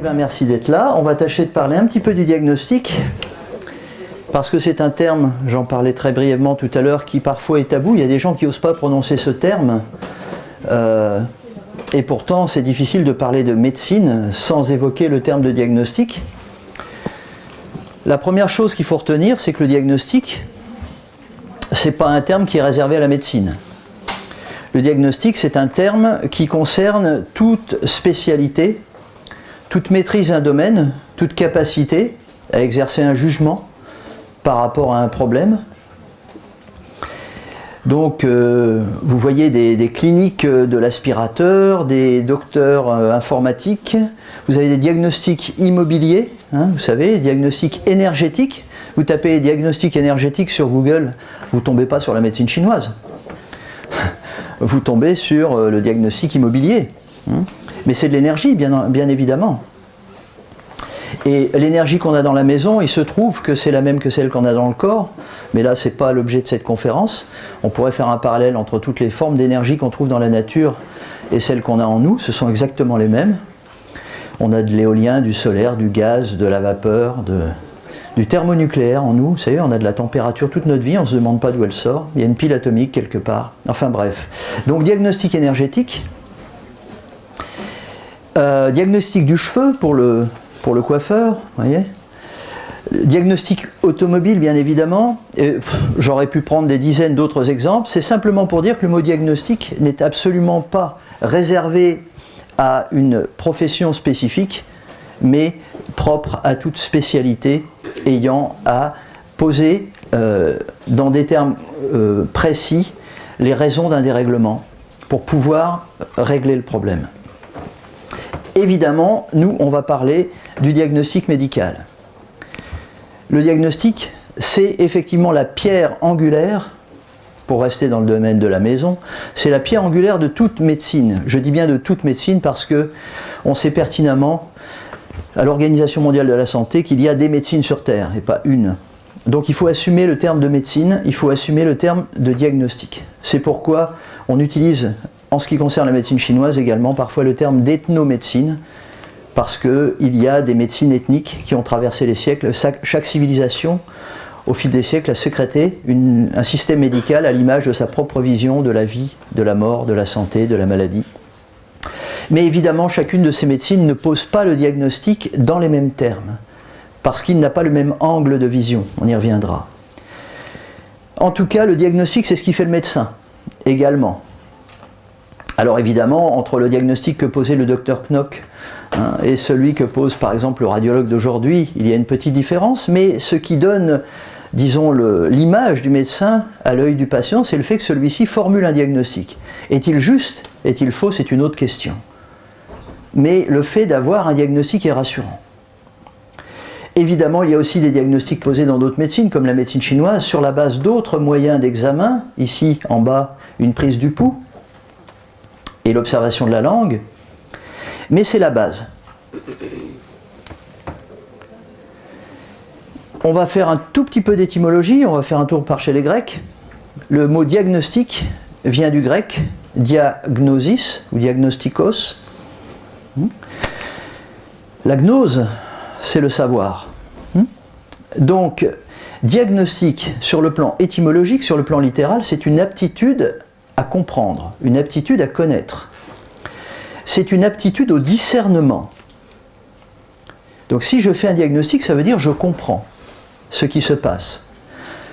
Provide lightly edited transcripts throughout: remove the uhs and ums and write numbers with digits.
bien, merci d'être là. On va tâcher de parler un petit peu du diagnostic, parce que c'est un terme, j'en parlais très brièvement tout à l'heure, qui parfois est tabou. Il y a des gens qui n'osent pas prononcer ce terme, et pourtant c'est difficile de parler de médecine sans évoquer le terme de diagnostic. La première chose qu'il faut retenir, c'est que le diagnostic, c'est pas un terme qui est réservé à la médecine. Le diagnostic, c'est un terme qui concerne toute spécialité, toute maîtrise d'un domaine, toute capacité à exercer un jugement par rapport à un problème. Donc, vous voyez des cliniques de l'aspirateur, des docteurs informatiques, vous avez des diagnostics immobiliers, hein, vous savez, diagnostics énergétiques. Vous tapez diagnostic énergétique sur Google, vous ne tombez pas sur la médecine chinoise. Vous tombez sur le diagnostic immobilier. Mais c'est de l'énergie, bien évidemment. Et l'énergie qu'on a dans la maison, il se trouve que c'est la même que celle qu'on a dans le corps, mais là, ce n'est pas l'objet de cette conférence. On pourrait faire un parallèle entre toutes les formes d'énergie qu'on trouve dans la nature et celles qu'on a en nous. Ce sont exactement les mêmes. On a de l'éolien, du solaire, du gaz, de la vapeur, du thermonucléaire en nous. Vous savez, on a de la température toute notre vie, on ne se demande pas d'où elle sort. Il y a une pile atomique quelque part. Enfin bref. Donc diagnostic énergétique. Diagnostic du cheveu pour le coiffeur, voyez. Diagnostic automobile, bien évidemment. J'aurais pu prendre des dizaines d'autres exemples. C'est simplement pour dire que le mot diagnostic n'est absolument pas réservé à une profession spécifique, mais propre à toute spécialité ayant à poser dans des termes précis les raisons d'un dérèglement pour pouvoir régler le problème. Évidemment, nous, on va parler du diagnostic médical. Le diagnostic, c'est effectivement la pierre angulaire, pour rester dans le domaine de la maison, c'est la pierre angulaire de toute médecine. Je dis bien de toute médecine parce que on sait pertinemment à l'Organisation mondiale de la santé qu'il y a des médecines sur Terre et pas une. Donc il faut assumer le terme de médecine, il faut assumer le terme de diagnostic. C'est pourquoi on utilise, en ce qui concerne la médecine chinoise également, parfois le terme d'ethnomédecine, parce qu'il y a des médecines ethniques qui ont traversé les siècles. Chaque civilisation, au fil des siècles, a sécrété un système médical à l'image de sa propre vision de la vie, de la mort, de la santé, de la maladie. Mais évidemment, chacune de ces médecines ne pose pas le diagnostic dans les mêmes termes, parce qu'il n'a pas le même angle de vision, on y reviendra. En tout cas, le diagnostic, c'est ce qui fait le médecin, également. Alors évidemment, entre le diagnostic que posait le docteur Knock et celui que pose par exemple le radiologue d'aujourd'hui, il y a une petite différence, mais ce qui donne, disons, l'image du médecin à l'œil du patient, c'est le fait que celui-ci formule un diagnostic. Est-il juste? Est-il faux? C'est une autre question. Mais le fait d'avoir un diagnostic est rassurant. Évidemment, il y a aussi des diagnostics posés dans d'autres médecines, comme la médecine chinoise, sur la base d'autres moyens d'examen. Ici, en bas, une prise du pouls et l'observation de la langue. Mais c'est la base. On va faire un tout petit peu d'étymologie, on va faire un tour par chez les Grecs. Le mot diagnostic vient du grec diagnosis ou diagnostikos. La gnose, c'est le savoir. Donc, diagnostic sur le plan étymologique, sur le plan littéral, c'est une aptitude à comprendre, une aptitude à connaître. C'est une aptitude au discernement. Donc si je fais un diagnostic, ça veut dire je comprends ce qui se passe.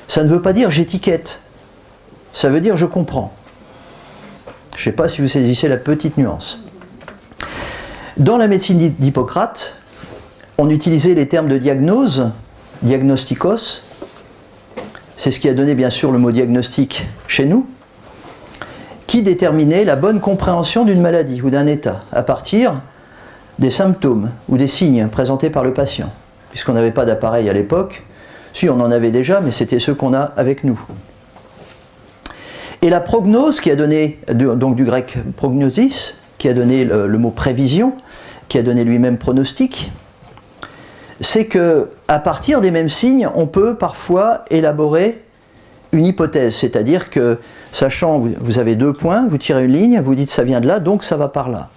Ça ne veut pas dire j'étiquette. Ça veut dire je comprends. Je ne sais pas si vous saisissez la petite nuance. Dans la médecine d'Hippocrate, on utilisait les termes de diagnose, diagnostikos. C'est ce qui a donné bien sûr le mot diagnostic chez nous, qui déterminait la bonne compréhension d'une maladie ou d'un état à partir des symptômes ou des signes présentés par le patient. Puisqu'on n'avait pas d'appareil à l'époque, si on en avait déjà, mais c'était ceux qu'on a avec nous. Et la prognose, qui a donné, donc du grec prognosis, qui a donné le mot prévision, qui a donné lui-même pronostic, c'est qu'à partir des mêmes signes, on peut parfois élaborer une hypothèse, c'est-à-dire que, sachant que vous avez deux points, vous tirez une ligne, vous dites ça vient de là, donc ça va par là.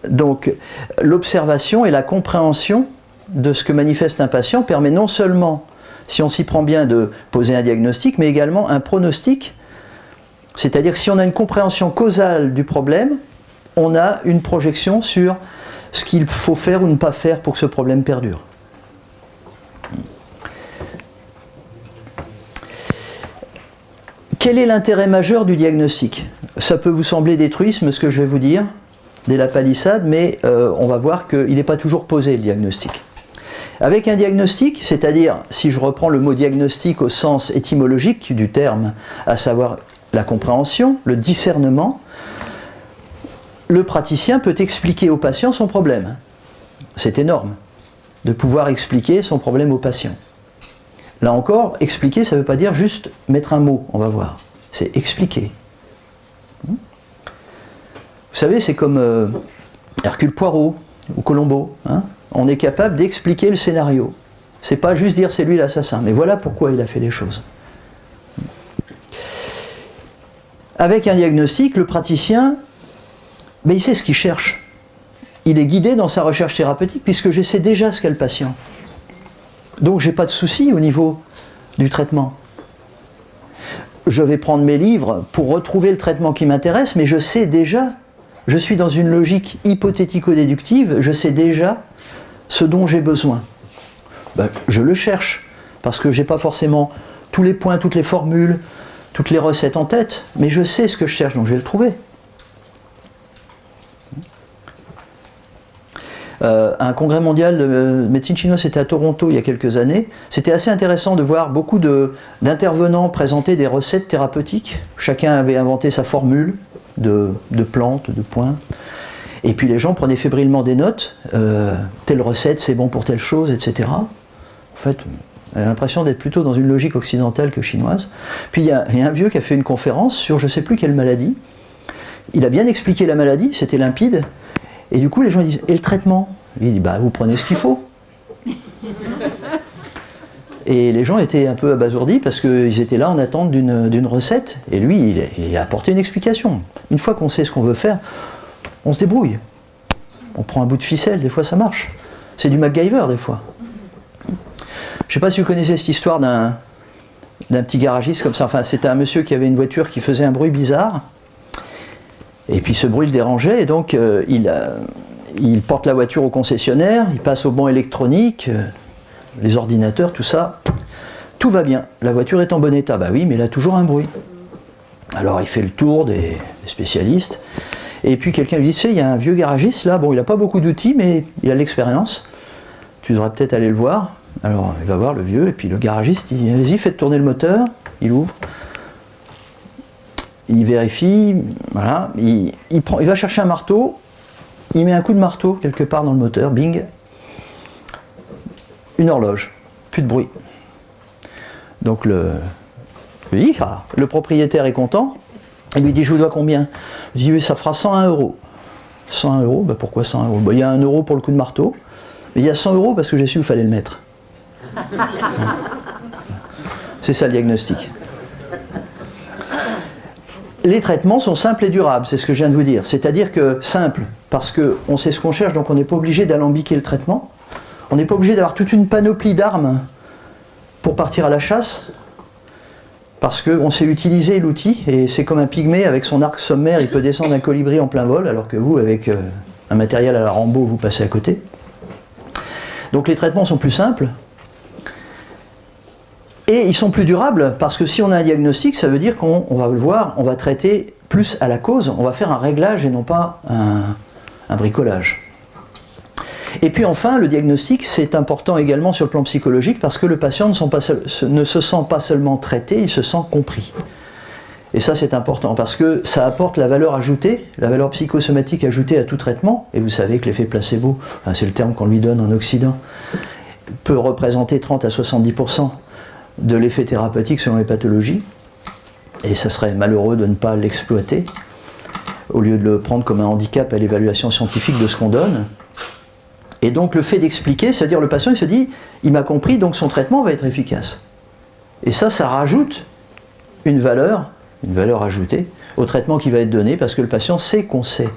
Donc l'observation et la compréhension de ce que manifeste un patient permet non seulement, si on s'y prend bien, de poser un diagnostic, mais également un pronostic. C'est-à-dire que si on a une compréhension causale du problème, on a une projection sur ce qu'il faut faire ou ne pas faire pour que ce problème perdure. Quel est l'intérêt majeur du diagnostic? Ça peut vous sembler des truismes, ce que je vais vous dire, dès la palissade, mais on va voir qu'il n'est pas toujours posé, le diagnostic. Avec un diagnostic, c'est-à-dire, si je reprends le mot diagnostic au sens étymologique du terme, à savoir la compréhension, le discernement, le praticien peut expliquer au patient son problème. C'est énorme, de pouvoir expliquer son problème au patient. Là encore, expliquer, ça ne veut pas dire juste mettre un mot, on va voir. C'est expliquer. Vous savez, c'est comme Hercule Poirot ou Colombo. Hein, on est capable d'expliquer le scénario. C'est pas juste dire c'est lui l'assassin, mais voilà pourquoi il a fait les choses. Avec un diagnostic, le praticien, il sait ce qu'il cherche. Il est guidé dans sa recherche thérapeutique puisque je sais déjà ce qu'est le patient. Donc je n'ai pas de souci au niveau du traitement. Je vais prendre mes livres pour retrouver le traitement qui m'intéresse, mais je sais déjà, je suis dans une logique hypothético-déductive, je sais déjà ce dont j'ai besoin. Je le cherche, parce que je n'ai pas forcément tous les points, toutes les formules, toutes les recettes en tête, mais je sais ce que je cherche, donc je vais le trouver. Un congrès mondial de médecine chinoise, c'était à Toronto il y a quelques années. C'était assez intéressant de voir beaucoup d'intervenants présenter des recettes thérapeutiques. Chacun avait inventé sa formule de plantes, de points. Et puis les gens prenaient fébrilement des notes. Telle recette, c'est bon pour telle chose, etc. En fait, on a l'impression d'être plutôt dans une logique occidentale que chinoise. Puis il y a un vieux qui a fait une conférence sur je ne sais plus quelle maladie. Il a bien expliqué la maladie, c'était limpide. Et du coup, les gens disent, et le traitement? Il dit, vous prenez ce qu'il faut. Et les gens étaient un peu abasourdis parce qu'ils étaient là en attente d'une recette. Et lui, il a apporté une explication. Une fois qu'on sait ce qu'on veut faire, on se débrouille. On prend un bout de ficelle, des fois ça marche. C'est du MacGyver, des fois. Je ne sais pas si vous connaissez cette histoire d'un petit garagiste comme ça. Enfin, c'était un monsieur qui avait une voiture qui faisait un bruit bizarre. Et puis ce bruit le dérangeait, et donc il porte la voiture au concessionnaire, il passe au banc électronique, les ordinateurs, tout ça. Tout va bien, la voiture est en bon état. Oui, mais il a toujours un bruit. Alors il fait le tour des spécialistes, et puis quelqu'un lui dit, tu sais, il y a un vieux garagiste là, il n'a pas beaucoup d'outils, mais il a de l'expérience. Tu devrais peut-être aller le voir. Alors il va voir le vieux, et puis le garagiste, il dit, allez-y, faites tourner le moteur, il ouvre. Il vérifie, voilà, il va chercher un marteau, il met un coup de marteau quelque part dans le moteur, bing, une horloge, plus de bruit. Donc le propriétaire est content, il lui dit, je vous dois combien? Il dit, oui, ça fera 101 euros. 101 euros, pourquoi 100 euros? Il y a 1 euro pour le coup de marteau, mais il y a 100 euros parce que j'ai su où il fallait le mettre. C'est ça le diagnostic. Les traitements sont simples et durables, c'est ce que je viens de vous dire. C'est-à-dire que simple, parce qu'on sait ce qu'on cherche, donc on n'est pas obligé d'alambiquer le traitement. On n'est pas obligé d'avoir toute une panoplie d'armes pour partir à la chasse, parce qu'on sait utiliser l'outil, et c'est comme un pygmée avec son arc sommaire, il peut descendre un colibri en plein vol, alors que vous, avec un matériel à la Rambo, vous passez à côté. Donc les traitements sont plus simples. Et ils sont plus durables parce que si on a un diagnostic, ça veut dire qu'on va le voir, on va traiter plus à la cause, on va faire un réglage et non pas un bricolage. Et puis enfin, le diagnostic, c'est important également sur le plan psychologique parce que le patient ne se sent pas seulement traité, il se sent compris. Et ça, c'est important parce que ça apporte la valeur ajoutée, la valeur psychosomatique ajoutée à tout traitement. Et vous savez que l'effet placebo, c'est le terme qu'on lui donne en Occident, peut représenter 30 à 70% de l'effet thérapeutique selon les pathologies, et ça serait malheureux de ne pas l'exploiter, au lieu de le prendre comme un handicap à l'évaluation scientifique de ce qu'on donne. Et donc le fait d'expliquer, c'est-à-dire le patient il se dit, il m'a compris, donc son traitement va être efficace. Et ça rajoute une valeur ajoutée au traitement qui va être donné, parce que le patient sait qu'on sait.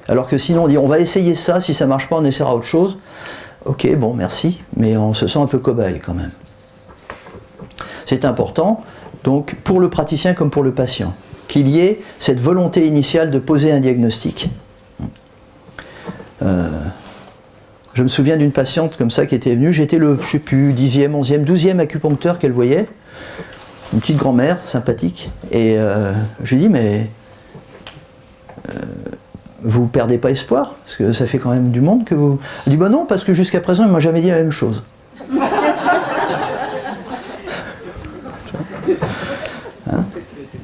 Alors que sinon on dit on va essayer ça, si ça ne marche pas on essaiera autre chose. Ok, bon, merci, mais on se sent un peu cobaye quand même. C'est important, donc pour le praticien comme pour le patient, qu'il y ait cette volonté initiale de poser un diagnostic. Je me souviens d'une patiente comme ça qui était venue, j'étais le, je sais plus, 10e, 11e, 12e acupuncteur qu'elle voyait, une petite grand-mère sympathique, et je lui ai dit mais vous perdez pas espoir, parce que ça fait quand même du monde que vous... Elle dit bah non, parce que jusqu'à présent il m'a jamais dit la même chose. Hein?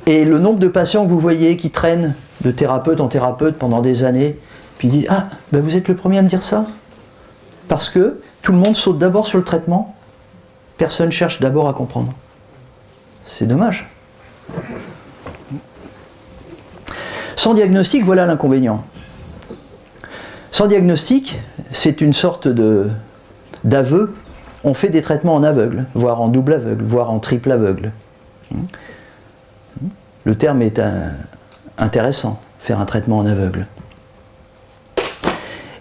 Et le nombre de patients que vous voyez qui traînent de thérapeute en thérapeute pendant des années, puis ils disent ah ben vous êtes le premier à me dire ça, parce que tout le monde saute d'abord sur le traitement, personne cherche d'abord à comprendre. C'est dommage. Sans diagnostic, voilà l'inconvénient. Sans diagnostic, c'est une sorte d'aveu. On fait des traitements en aveugle, voire en double aveugle, voire en triple aveugle. Le terme est intéressant, faire un traitement en aveugle.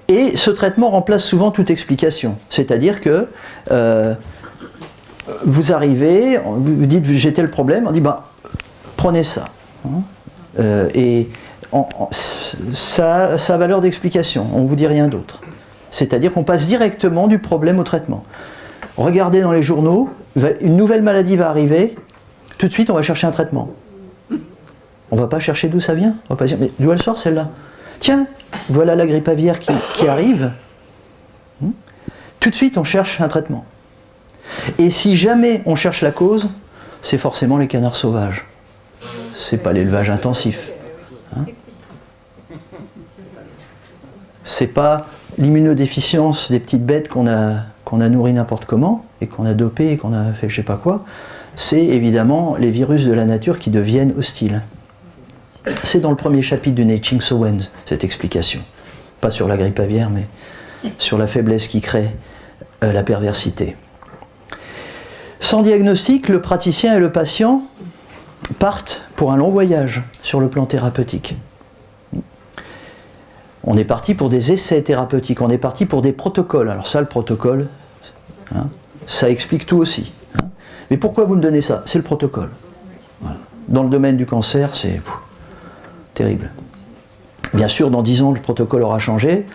Et ce traitement remplace souvent toute explication. C'est-à-dire que vous arrivez, vous dites j'ai tel problème, on dit bah, prenez ça. Et ça a valeur d'explication, on ne vous dit rien d'autre. C'est-à-dire qu'on passe directement du problème au traitement. Regardez dans les journaux, une nouvelle maladie va arriver, tout de suite on va chercher un traitement. On ne va pas chercher d'où ça vient, on va pas dire mais d'où elle sort celle-là. Tiens, voilà la grippe aviaire qui arrive. Tout de suite on cherche un traitement. Et si jamais on cherche la cause, c'est forcément les canards sauvages. C'est pas l'élevage intensif. C'est pas l'immunodéficience des petites bêtes qu'on a nourries n'importe comment et qu'on a dopées et qu'on a fait je sais pas quoi. C'est évidemment les virus de la nature qui deviennent hostiles. C'est dans le premier chapitre du Neijing Sowen, cette explication. Pas sur la grippe aviaire, mais sur la faiblesse qui crée la perversité. Sans diagnostic, le praticien et le patient partent pour un long voyage sur le plan thérapeutique. On est parti pour des essais thérapeutiques, on est parti pour des protocoles. Alors ça, le protocole, ça explique tout aussi. Mais pourquoi vous me donnez ça? C'est le protocole. Voilà. Dans le domaine du cancer, c'est terrible. Bien sûr, dans 10 ans, le protocole aura changé.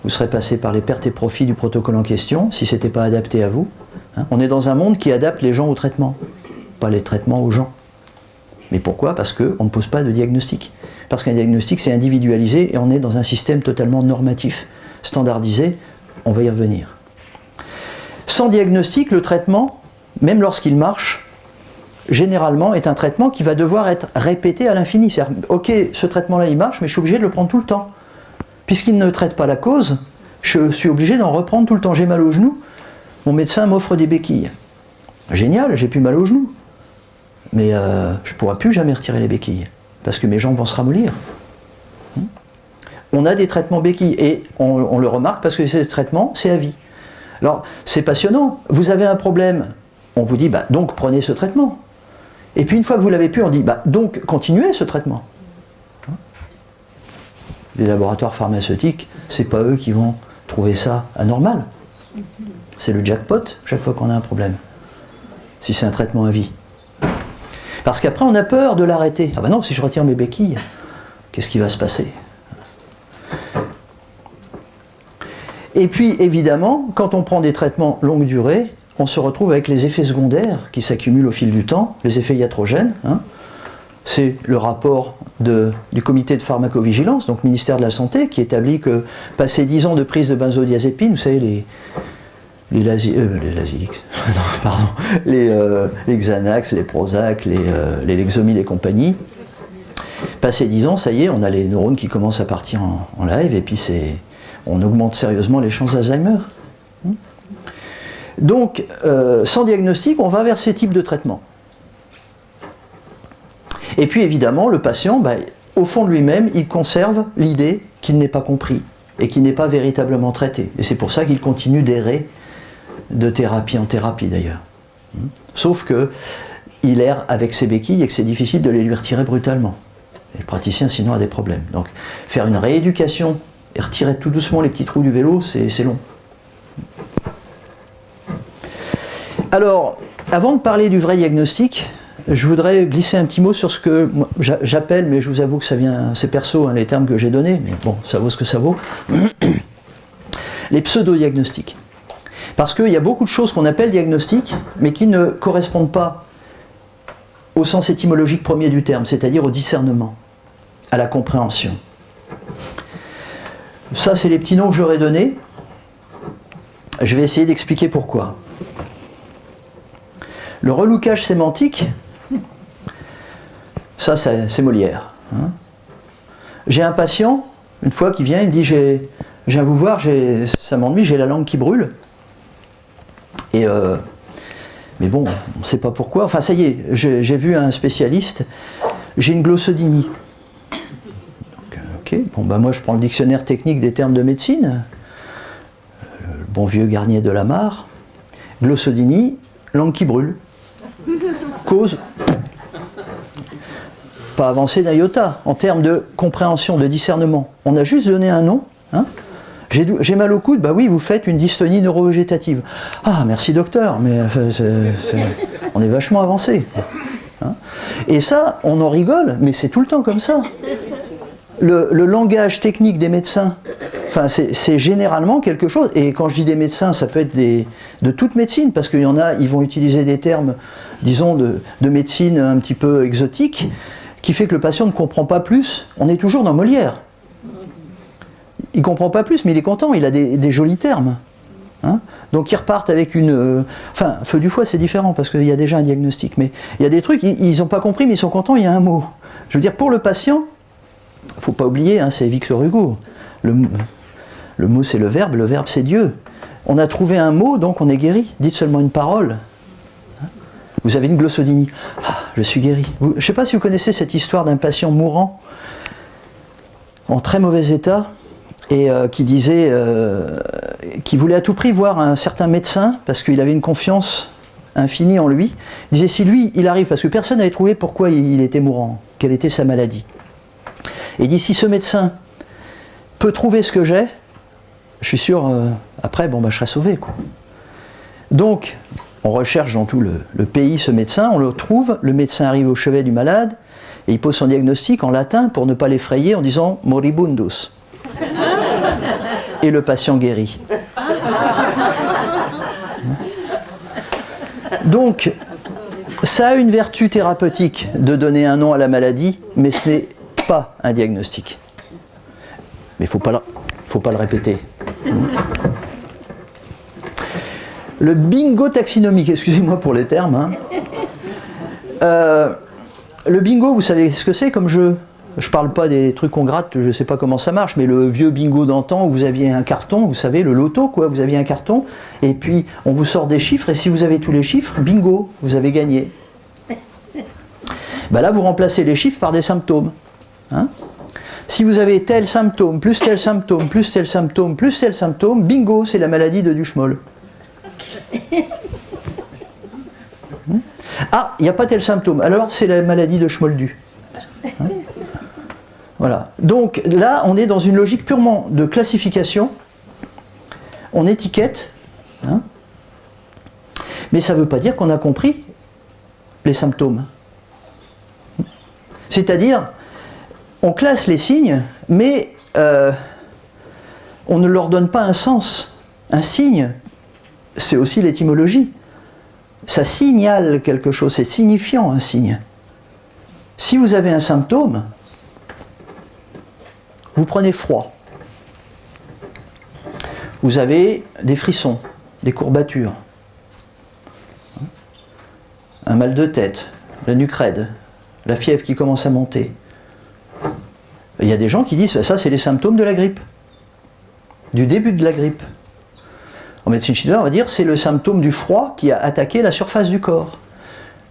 Vous serez passé par les pertes et profits du protocole en question, si ce n'était pas adapté à vous. On est dans un monde qui adapte les gens au traitement, pas les traitements aux gens. Mais pourquoi? Parce qu'on ne pose pas de diagnostic. Parce qu'un diagnostic, c'est individualisé et on est dans un système totalement normatif, standardisé. On va y revenir. Sans diagnostic, le traitement, même lorsqu'il marche, généralement est un traitement qui va devoir être répété à l'infini. C'est-à-dire, ok, ce traitement-là, il marche, mais je suis obligé de le prendre tout le temps. Puisqu'il ne traite pas la cause, je suis obligé d'en reprendre tout le temps. J'ai mal au genou, mon médecin m'offre des béquilles. Génial, j'ai plus mal au genou. Mais je ne pourrai plus jamais retirer les béquilles, parce que mes jambes vont se ramollir. On a des traitements béquilles, et on le remarque parce que ces traitements, c'est à vie. Alors, c'est passionnant. Vous avez un problème, on vous dit, bah, donc prenez ce traitement. Et puis une fois que vous l'avez pu, on dit, bah, donc continuez ce traitement. Les laboratoires pharmaceutiques, c'est pas eux qui vont trouver ça anormal. C'est le jackpot chaque fois qu'on a un problème. Si c'est un traitement à vie. Parce qu'après on a peur de l'arrêter. Ah ben non, si je retire mes béquilles, qu'est-ce qui va se passer? Et puis évidemment, quand on prend des traitements longue durée, on se retrouve avec les effets secondaires qui s'accumulent au fil du temps, les effets iatrogènes. C'est le rapport du comité de pharmacovigilance, donc ministère de la Santé, qui établit que passé 10 ans de prise de benzodiazépine, vous savez, les Xanax, les Prozac, les Lexomil et compagnie, passé 10 ans, ça y est, on a les neurones qui commencent à partir en live, et puis on augmente sérieusement les chances d'Alzheimer. Donc, sans diagnostic, on va vers ces types de traitements. Et puis évidemment, le patient, au fond de lui-même, il conserve l'idée qu'il n'est pas compris et qu'il n'est pas véritablement traité. Et c'est pour ça qu'il continue d'errer de thérapie en thérapie d'ailleurs. Sauf qu'il erre avec ses béquilles et que c'est difficile de les lui retirer brutalement. Et le praticien, sinon, a des problèmes. Donc, faire une rééducation et retirer tout doucement les petits trous du vélo, c'est long. Alors, avant de parler du vrai diagnostic, je voudrais glisser un petit mot sur ce que j'appelle, mais je vous avoue que ça vient, c'est perso, hein, les termes que j'ai donnés, mais bon, ça vaut ce que ça vaut, les pseudo-diagnostics. Parce qu'il y a beaucoup de choses qu'on appelle diagnostics, mais qui ne correspondent pas au sens étymologique premier du terme, c'est-à-dire au discernement, à la compréhension. Ça, c'est les petits noms que j'aurais donnés. Je vais essayer d'expliquer pourquoi. Le relookage sémantique, ça c'est Molière. Hein. J'ai un patient, une fois, qui vient, il me dit, je viens vous voir, ça m'ennuie, j'ai la langue qui brûle. Et mais bon, on ne sait pas pourquoi. Enfin, ça y est, j'ai vu un spécialiste, j'ai une glossodynie. Ok, bon, bah moi je prends le dictionnaire technique des termes de médecine, le bon vieux Garnier de la Mare, glossodynie, langue qui brûle. Cause pas avancée d'un iota en termes de compréhension, de discernement. On a juste donné un nom. Hein. J'ai mal au coude, bah oui, vous faites une dystonie neurovégétative. Ah, merci docteur, mais on est vachement avancé. Hein. Et ça, on en rigole, mais c'est tout le temps comme ça. Le langage technique des médecins, enfin, c'est généralement quelque chose, et quand je dis des médecins, ça peut être de toute médecine, parce qu'il y en a, ils vont utiliser des termes, disons, de médecine un petit peu exotiques, qui fait que le patient ne comprend pas plus. On est toujours dans Molière. Il ne comprend pas plus, mais il est content, il a des jolis termes. Hein. Donc ils repartent avec une... Enfin, feu du foie, c'est différent, parce qu'il y a déjà un diagnostic, mais il y a des trucs, ils n'ont pas compris, mais ils sont contents, il y a un mot. Je veux dire, pour le patient, il ne faut pas oublier, hein, c'est Victor Hugo. Le mot c'est le verbe c'est Dieu. On a trouvé un mot, donc on est guéri. Dites seulement une parole. Vous avez une glossodynie. Ah, je suis guéri. Je ne sais pas si vous connaissez cette histoire d'un patient mourant, en très mauvais état, et qui disait, qui voulait à tout prix voir un certain médecin, parce qu'il avait une confiance infinie en lui. Il disait, si lui, il arrive, parce que personne n'avait trouvé pourquoi il était mourant, quelle était sa maladie. Et il dit, si ce médecin peut trouver ce que j'ai, je suis sûr, après, bon, bah, je serai sauvé, quoi. Donc, on recherche dans tout le pays ce médecin, on le trouve, le médecin arrive au chevet du malade, et il pose son diagnostic en latin pour ne pas l'effrayer en disant « moribundus ». Et le patient guérit. Donc, ça a une vertu thérapeutique de donner un nom à la maladie, mais ce n'est pas un diagnostic. Mais il ne faut pas le répéter. Le bingo taxinomique, excusez-moi pour les termes. Hein. Le bingo, vous savez ce que c'est comme jeu? Je ne parle pas des trucs qu'on gratte, je ne sais pas comment ça marche, mais le vieux bingo d'antan où vous aviez un carton, vous savez, le loto, quoi, vous aviez un carton, et puis on vous sort des chiffres, et si vous avez tous les chiffres, bingo, vous avez gagné. Ben là, vous remplacez les chiffres par des symptômes. Hein. Si vous avez tel symptôme, plus tel symptôme, plus tel symptôme, plus tel symptôme, bingo, c'est la maladie de Duchemol. Ah, il n'y a pas tel symptôme, alors c'est la maladie de Schmoldu. Hein. Voilà. Donc là, on est dans une logique purement de classification. On étiquette, hein, mais ça ne veut pas dire qu'on a compris les symptômes. C'est-à-dire, on classe les signes, mais on ne leur donne pas un sens. Un signe, c'est aussi l'étymologie. Ça signale quelque chose, c'est signifiant un signe. Si vous avez un symptôme, vous prenez froid. Vous avez des frissons, des courbatures, un mal de tête, la nuque raide, la fièvre qui commence à monter. Il y a des gens qui disent ça c'est les symptômes de la grippe, du début de la grippe. En médecine chinoise, on va dire c'est le symptôme du froid qui a attaqué la surface du corps.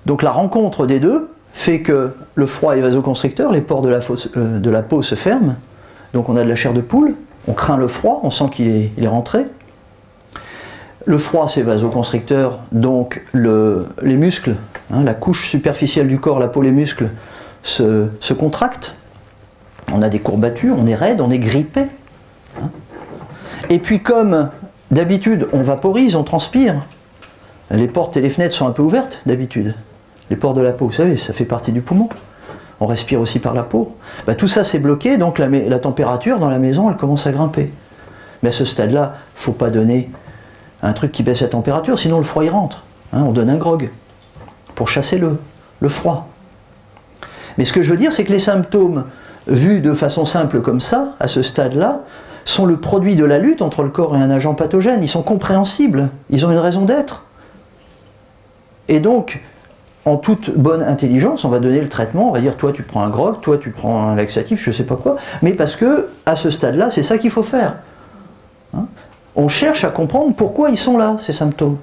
Donc la rencontre des deux fait que le froid est vasoconstricteur, les pores de la peau se ferment, donc on a de la chair de poule, on craint le froid, on sent qu'il est rentré. Le froid c'est vasoconstricteur, donc les muscles, hein, la couche superficielle du corps, la peau, les muscles se contractent, On a des courbatures, on est raide, on est grippé. Hein. Et puis comme d'habitude on vaporise, on transpire, les portes et les fenêtres sont un peu ouvertes d'habitude. Les pores de la peau, vous savez, ça fait partie du poumon. On respire aussi par la peau. Ben, tout ça c'est bloqué, donc la température dans la maison elle commence à grimper. Mais à ce stade-là, il ne faut pas donner un truc qui baisse la température, sinon le froid y rentre. Hein, on donne un grog pour chasser le froid. Mais ce que je veux dire, c'est que les symptômes, vus de façon simple comme ça, à ce stade-là, sont le produit de la lutte entre le corps et un agent pathogène. Ils sont compréhensibles, ils ont une raison d'être. Et donc, en toute bonne intelligence, on va donner le traitement, on va dire toi tu prends un grog, toi tu prends un laxatif, je ne sais pas quoi, mais parce que à ce stade-là, c'est ça qu'il faut faire. Hein, on cherche à comprendre pourquoi ils sont là, ces symptômes.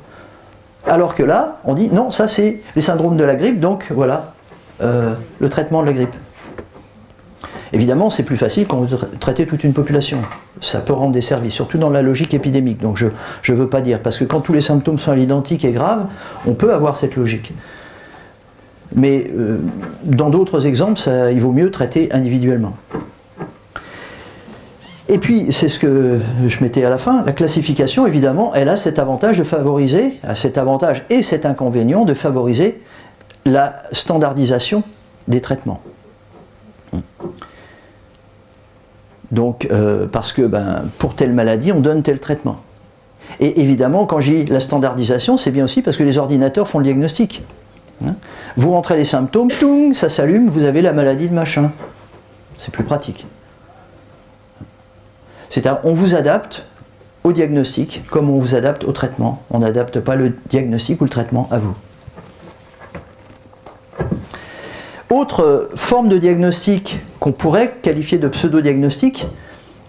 Alors que là, on dit non, ça c'est les syndromes de la grippe, donc voilà le traitement de la grippe. Évidemment, c'est plus facile quand vous traitez toute une population. Ça peut rendre des services, surtout dans la logique épidémique. Donc je ne veux pas dire, parce que quand tous les symptômes sont à l'identique et graves, on peut avoir cette logique. Mais dans d'autres exemples, il vaut mieux traiter individuellement. Et puis, c'est ce que je mettais à la fin, la classification, évidemment, elle a cet avantage de favoriser, cet avantage et cet inconvénient de favoriser la standardisation des traitements. Donc, parce que pour telle maladie, on donne tel traitement. Et évidemment, quand j'ai la standardisation, c'est bien aussi parce que les ordinateurs font le diagnostic. Vous rentrez les symptômes, toum, ça s'allume, vous avez la maladie de machin. C'est plus pratique. C'est-à-dire, on vous adapte au diagnostic comme on vous adapte au traitement. On n'adapte pas le diagnostic ou le traitement à vous. Autre forme de diagnostic qu'on pourrait qualifier de pseudo-diagnostic,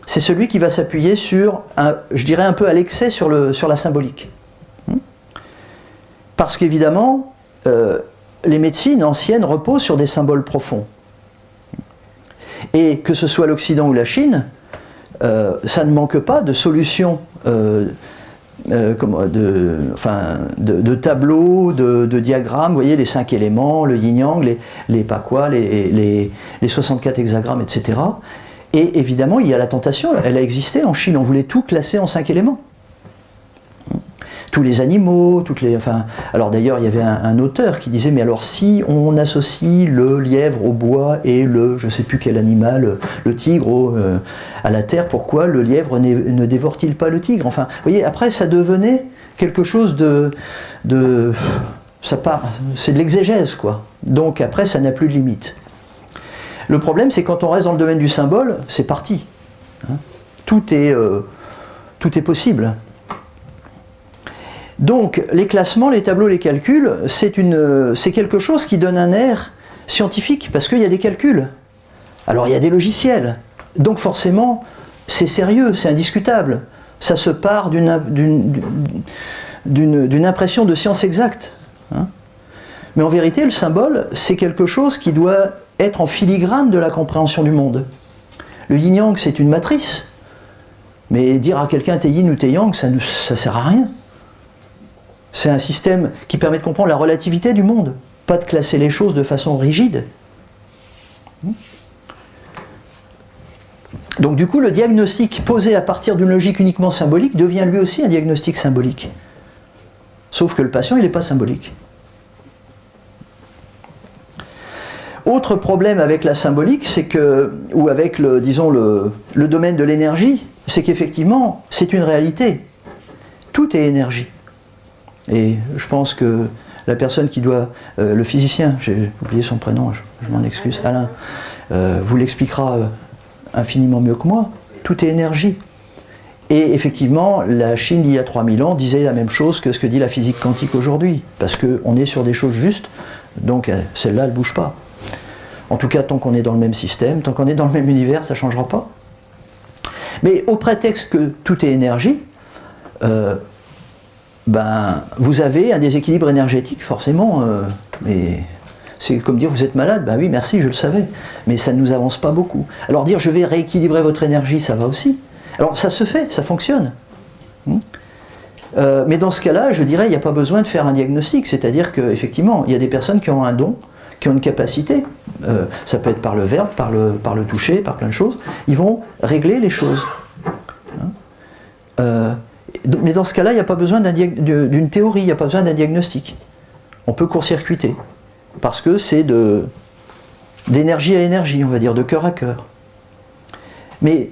c'est celui qui va s'appuyer sur, je dirais un peu à l'excès, sur la symbolique. Parce qu'évidemment, les médecines anciennes reposent sur des symboles profonds. Et que ce soit l'Occident ou la Chine, ça ne manque pas de solutions, de tableaux, de diagrammes, vous voyez, les 5 éléments, le yin-yang, les pas quoi, les 64 hexagrammes, etc. Et évidemment, il y a la tentation, elle a existé en Chine, on voulait tout classer en 5 éléments. Tous les animaux, alors d'ailleurs il y avait un auteur qui disait mais alors si on associe le lièvre au bois et le je sais plus quel animal, le tigre à la terre, pourquoi le lièvre ne dévore-t-il pas le tigre? Enfin, vous voyez, après ça devenait quelque chose c'est de l'exégèse quoi. Donc après ça n'a plus de limite. Le problème c'est quand on reste dans le domaine du symbole, c'est parti. Tout est possible. Donc, les classements, les tableaux, les calculs, c'est quelque chose qui donne un air scientifique, parce qu'il y a des calculs. Alors, il y a des logiciels. Donc, forcément, c'est sérieux, c'est indiscutable. Ça se part d'une impression de science exacte. Mais en vérité, le symbole, c'est quelque chose qui doit être en filigrane de la compréhension du monde. Le yin-yang, c'est une matrice. Mais dire à quelqu'un t'es yin ou t'es yang, ça ne sert à rien. C'est un système qui permet de comprendre la relativité du monde, pas de classer les choses de façon rigide. Donc du coup, le diagnostic posé à partir d'une logique uniquement symbolique devient lui aussi un diagnostic symbolique. Sauf que le patient, il n'est pas symbolique. Autre problème avec la symbolique, c'est que, ou avec le domaine de l'énergie, c'est qu'effectivement, c'est une réalité. Tout est énergie. Et je pense que la personne qui doit, le physicien, j'ai oublié son prénom, je m'en excuse, Alain, vous l'expliquera infiniment mieux que moi, tout est énergie. Et effectivement, la Chine d'il y a 3000 ans disait la même chose que ce que dit la physique quantique aujourd'hui, parce qu'on est sur des choses justes, donc celle-là, elle ne bouge pas. En tout cas, tant qu'on est dans le même système, tant qu'on est dans le même univers, ça ne changera pas. Mais au prétexte que tout est énergie, vous avez un déséquilibre énergétique, forcément, mais c'est comme dire vous êtes malade, ben oui, merci, je le savais, mais ça ne nous avance pas beaucoup. Alors dire je vais rééquilibrer votre énergie, ça va aussi. Alors ça se fait, ça fonctionne. Mais dans ce cas-là, je dirais, il n'y a pas besoin de faire un diagnostic, c'est-à-dire qu'effectivement, il y a des personnes qui ont un don, qui ont une capacité, ça peut être par le verbe, par le toucher, par plein de choses, ils vont régler les choses. Mais dans ce cas-là, il n'y a pas besoin d'une théorie, il n'y a pas besoin d'un diagnostic. On peut court-circuiter, parce que c'est d'énergie à énergie, on va dire, de cœur à cœur. Mais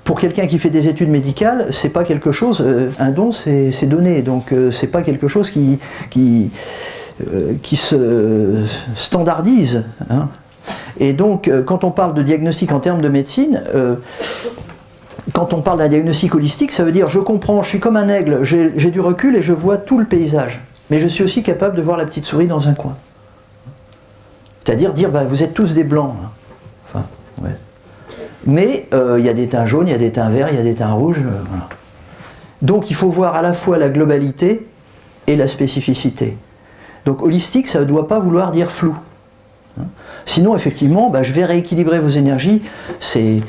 pour quelqu'un qui fait des études médicales, c'est pas quelque chose, un don c'est donné, donc c'est pas quelque chose qui se standardise. Hein. Et donc quand on parle de diagnostic en termes de médecine, quand on parle d'un diagnostic holistique, ça veut dire je comprends, je suis comme un aigle, j'ai du recul et je vois tout le paysage. Mais je suis aussi capable de voir la petite souris dans un coin. C'est-à-dire dire, bah, vous êtes tous des blancs. Hein. Enfin, ouais. Mais il y a des teints jaunes, il y a des teints verts, il y a des teints rouges. Voilà. Donc il faut voir à la fois la globalité et la spécificité. Donc holistique, ça ne doit pas vouloir dire flou. Hein. Sinon, effectivement, bah, je vais rééquilibrer vos énergies, c'est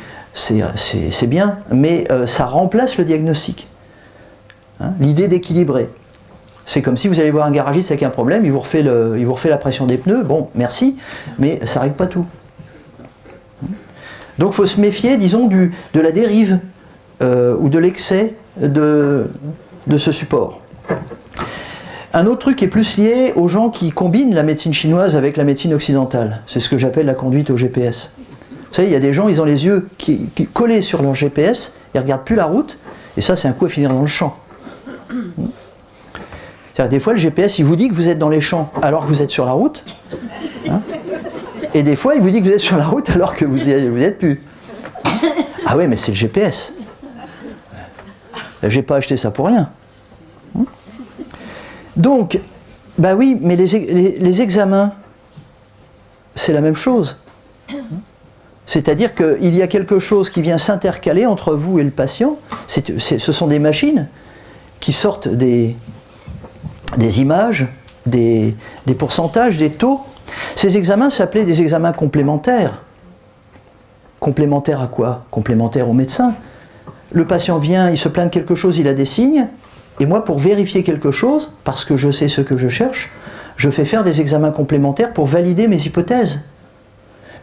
bien, mais ça remplace le diagnostic. Hein. L'idée d'équilibrer. C'est comme si vous allez voir un garagiste avec un problème, il vous refait la pression des pneus, bon, merci, mais ça ne règle pas tout. Donc il faut se méfier, disons, de la dérive ou de l'excès de ce support. Un autre truc est plus lié aux gens qui combinent la médecine chinoise avec la médecine occidentale. C'est ce que j'appelle la conduite au GPS. Vous savez, il y a des gens, ils ont les yeux qui collés sur leur GPS, ils ne regardent plus la route, et ça c'est un coup à finir dans le champ. Des fois, le GPS, il vous dit que vous êtes dans les champs alors que vous êtes sur la route. Hein, et des fois, il vous dit que vous êtes sur la route alors que vous n'y êtes plus. Ah ouais, mais c'est le GPS. J'ai pas acheté ça pour rien. Donc, bah oui, mais les examens, c'est la même chose. C'est-à-dire qu'il y a quelque chose qui vient s'intercaler entre vous et le patient. Ce sont des machines qui sortent des images, des pourcentages, des taux. Ces examens s'appelaient des examens complémentaires. Complémentaires à quoi? Complémentaires au médecin. Le patient vient, il se plaint de quelque chose, il a des signes, et moi, pour vérifier quelque chose, parce que je sais ce que je cherche, je fais faire des examens complémentaires pour valider mes hypothèses.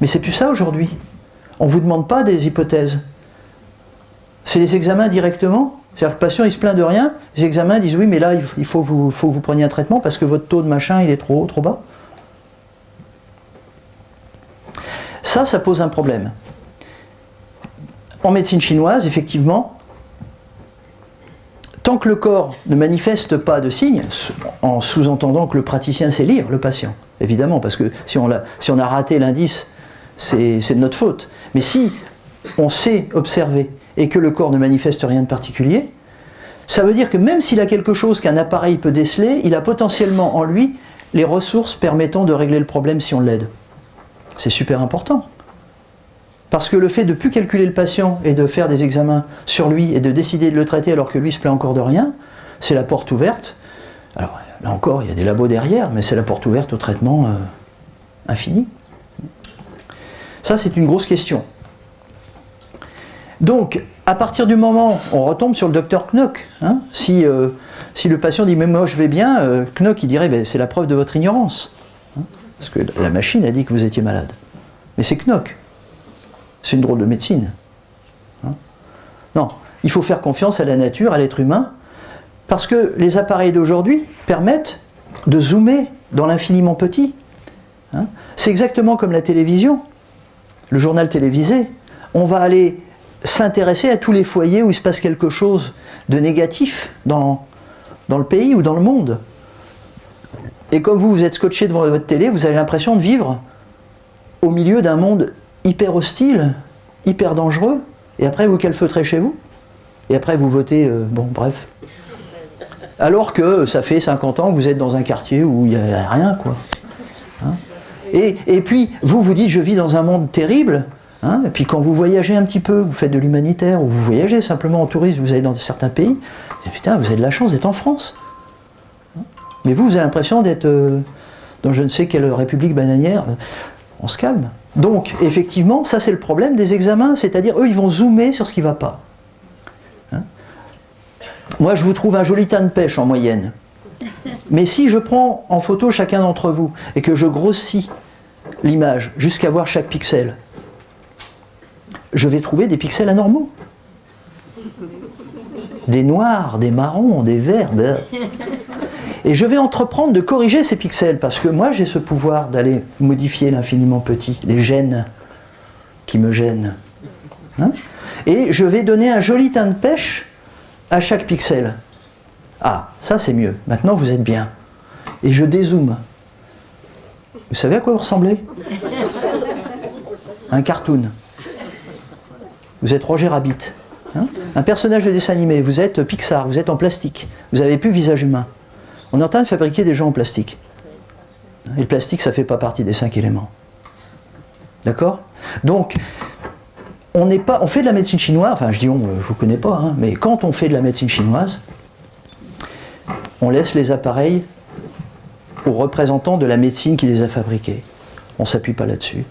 Mais c'est plus ça aujourd'hui. On ne vous demande pas des hypothèses. C'est les examens directement. C'est-à-dire que le patient il se plaint de rien, les examens disent oui mais là il faut que vous preniez un traitement parce que votre taux de machin il est trop haut, trop bas. Ça pose un problème. En médecine chinoise, effectivement, tant que le corps ne manifeste pas de signes, en sous-entendant que le praticien sait lire le patient, évidemment, parce que si on a raté l'indice, c'est de notre faute. Mais si on sait observer et que le corps ne manifeste rien de particulier, ça veut dire que même s'il a quelque chose qu'un appareil peut déceler, il a potentiellement en lui les ressources permettant de régler le problème si on l'aide. C'est super important. Parce que le fait de ne plus calculer le patient et de faire des examens sur lui et de décider de le traiter alors que lui se plaint encore de rien, c'est la porte ouverte. Alors là encore, il y a des labos derrière, mais c'est la porte ouverte au traitement infini. Ça, c'est une grosse question. Donc, à partir du moment, on retombe sur le docteur Knock. Hein, si le patient dit « mais moi je vais bien », Knock il dirait ben, « c'est la preuve de votre ignorance hein, ». Parce que la machine a dit que vous étiez malade. Mais c'est Knock. C'est une drôle de médecine. Hein. Non, il faut faire confiance à la nature, à l'être humain, parce que les appareils d'aujourd'hui permettent de zoomer dans l'infiniment petit. Hein. C'est exactement comme la télévision, le journal télévisé. On va aller s'intéresser à tous les foyers où il se passe quelque chose de négatif dans le pays ou dans le monde. Et comme vous êtes scotché devant votre télé, vous avez l'impression de vivre au milieu d'un monde hyper hostile, hyper dangereux, et après vous calfeutrez chez vous, et après vous votez, bon bref. Alors que ça fait 50 ans que vous êtes dans un quartier où il n'y a rien, quoi. Hein, et puis vous dites je vis dans un monde terrible. Hein, et puis quand vous voyagez un petit peu, vous faites de l'humanitaire, ou vous voyagez simplement en tourisme, vous allez dans certains pays, et putain, vous avez de la chance d'être en France. Hein, mais vous avez l'impression d'être dans je ne sais quelle république bananière. On se calme. Donc, effectivement, ça c'est le problème des examens, c'est-à-dire eux, ils vont zoomer sur ce qui ne va pas. Hein, moi, je vous trouve un joli tas de pêche en moyenne. Mais si je prends en photo chacun d'entre vous, et que je grossis l'image jusqu'à voir chaque pixel, je vais trouver des pixels anormaux. Des noirs, des marrons, des verts. Et je vais entreprendre de corriger ces pixels, parce que moi j'ai ce pouvoir d'aller modifier l'infiniment petit, les gènes qui me gênent. Hein? Et je vais donner un joli teint de pêche à chaque pixel. Ah, ça c'est mieux, maintenant vous êtes bien. Et je dézoome. Vous savez à quoi vous ressemblez? Un cartoon. Vous êtes Roger Rabbit. Hein? Un personnage de dessin animé, vous êtes Pixar, vous êtes en plastique. Vous n'avez plus visage humain. On est en train de fabriquer des gens en plastique. Et le plastique, ça ne fait pas partie des 5 éléments. D'accord? Donc, on fait de la médecine chinoise, enfin je dis on, je ne vous connais pas, hein, mais quand on fait de la médecine chinoise, on laisse les appareils aux représentants de la médecine qui les a fabriqués. On ne s'appuie pas là-dessus.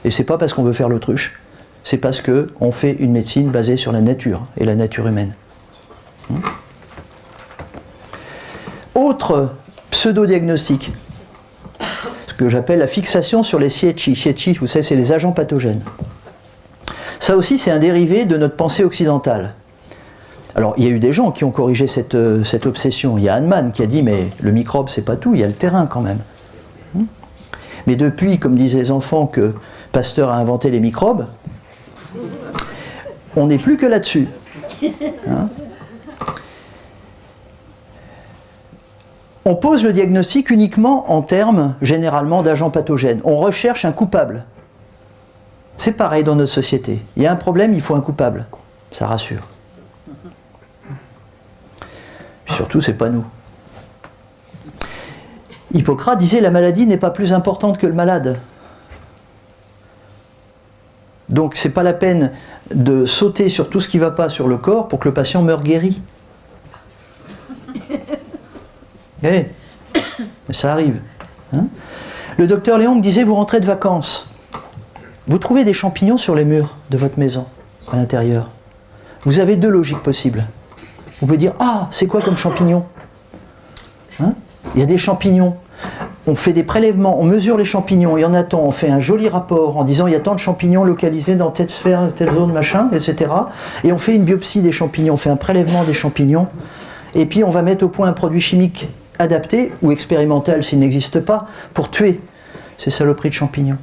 Et c'est pas parce qu'on veut faire l'autruche, c'est parce qu'on fait une médecine basée sur la nature et la nature humaine. Autre pseudo-diagnostic, ce que j'appelle la fixation sur les xie-qi. Xie-qi, vous savez, c'est les agents pathogènes. Ça aussi, c'est un dérivé de notre pensée occidentale. Alors, il y a eu des gens qui ont corrigé cette obsession. Il y a Hahnemann qui a dit, mais le microbe, c'est pas tout, il y a le terrain quand même. Mais depuis, comme disaient les enfants, que Pasteur a inventé les microbes, on n'est plus que là-dessus. Hein? On pose le diagnostic uniquement en termes, généralement, d'agents pathogènes. On recherche un coupable. C'est pareil dans notre société. Il y a un problème, il faut un coupable. Ça rassure. Puis surtout, c'est pas nous. Hippocrate disait la maladie n'est pas plus importante que le malade. Donc c'est pas la peine de sauter sur tout ce qui ne va pas sur le corps pour que le patient meure guéri. Eh, ça arrive. Hein? Le docteur Léon me disait, vous rentrez de vacances, vous trouvez des champignons sur les murs de votre maison, à l'intérieur. Vous avez deux logiques possibles. Vous pouvez dire, ah, c'est quoi comme champignon? Hein? Il y a des champignons. On fait des prélèvements, on mesure les champignons, il y en a tant, on fait un joli rapport en disant il y a tant de champignons localisés dans telle sphère, telle zone, machin, etc. Et on fait une biopsie des champignons, on fait un prélèvement des champignons, et puis on va mettre au point un produit chimique adapté, ou expérimental s'il n'existe pas, pour tuer ces saloperies de champignons.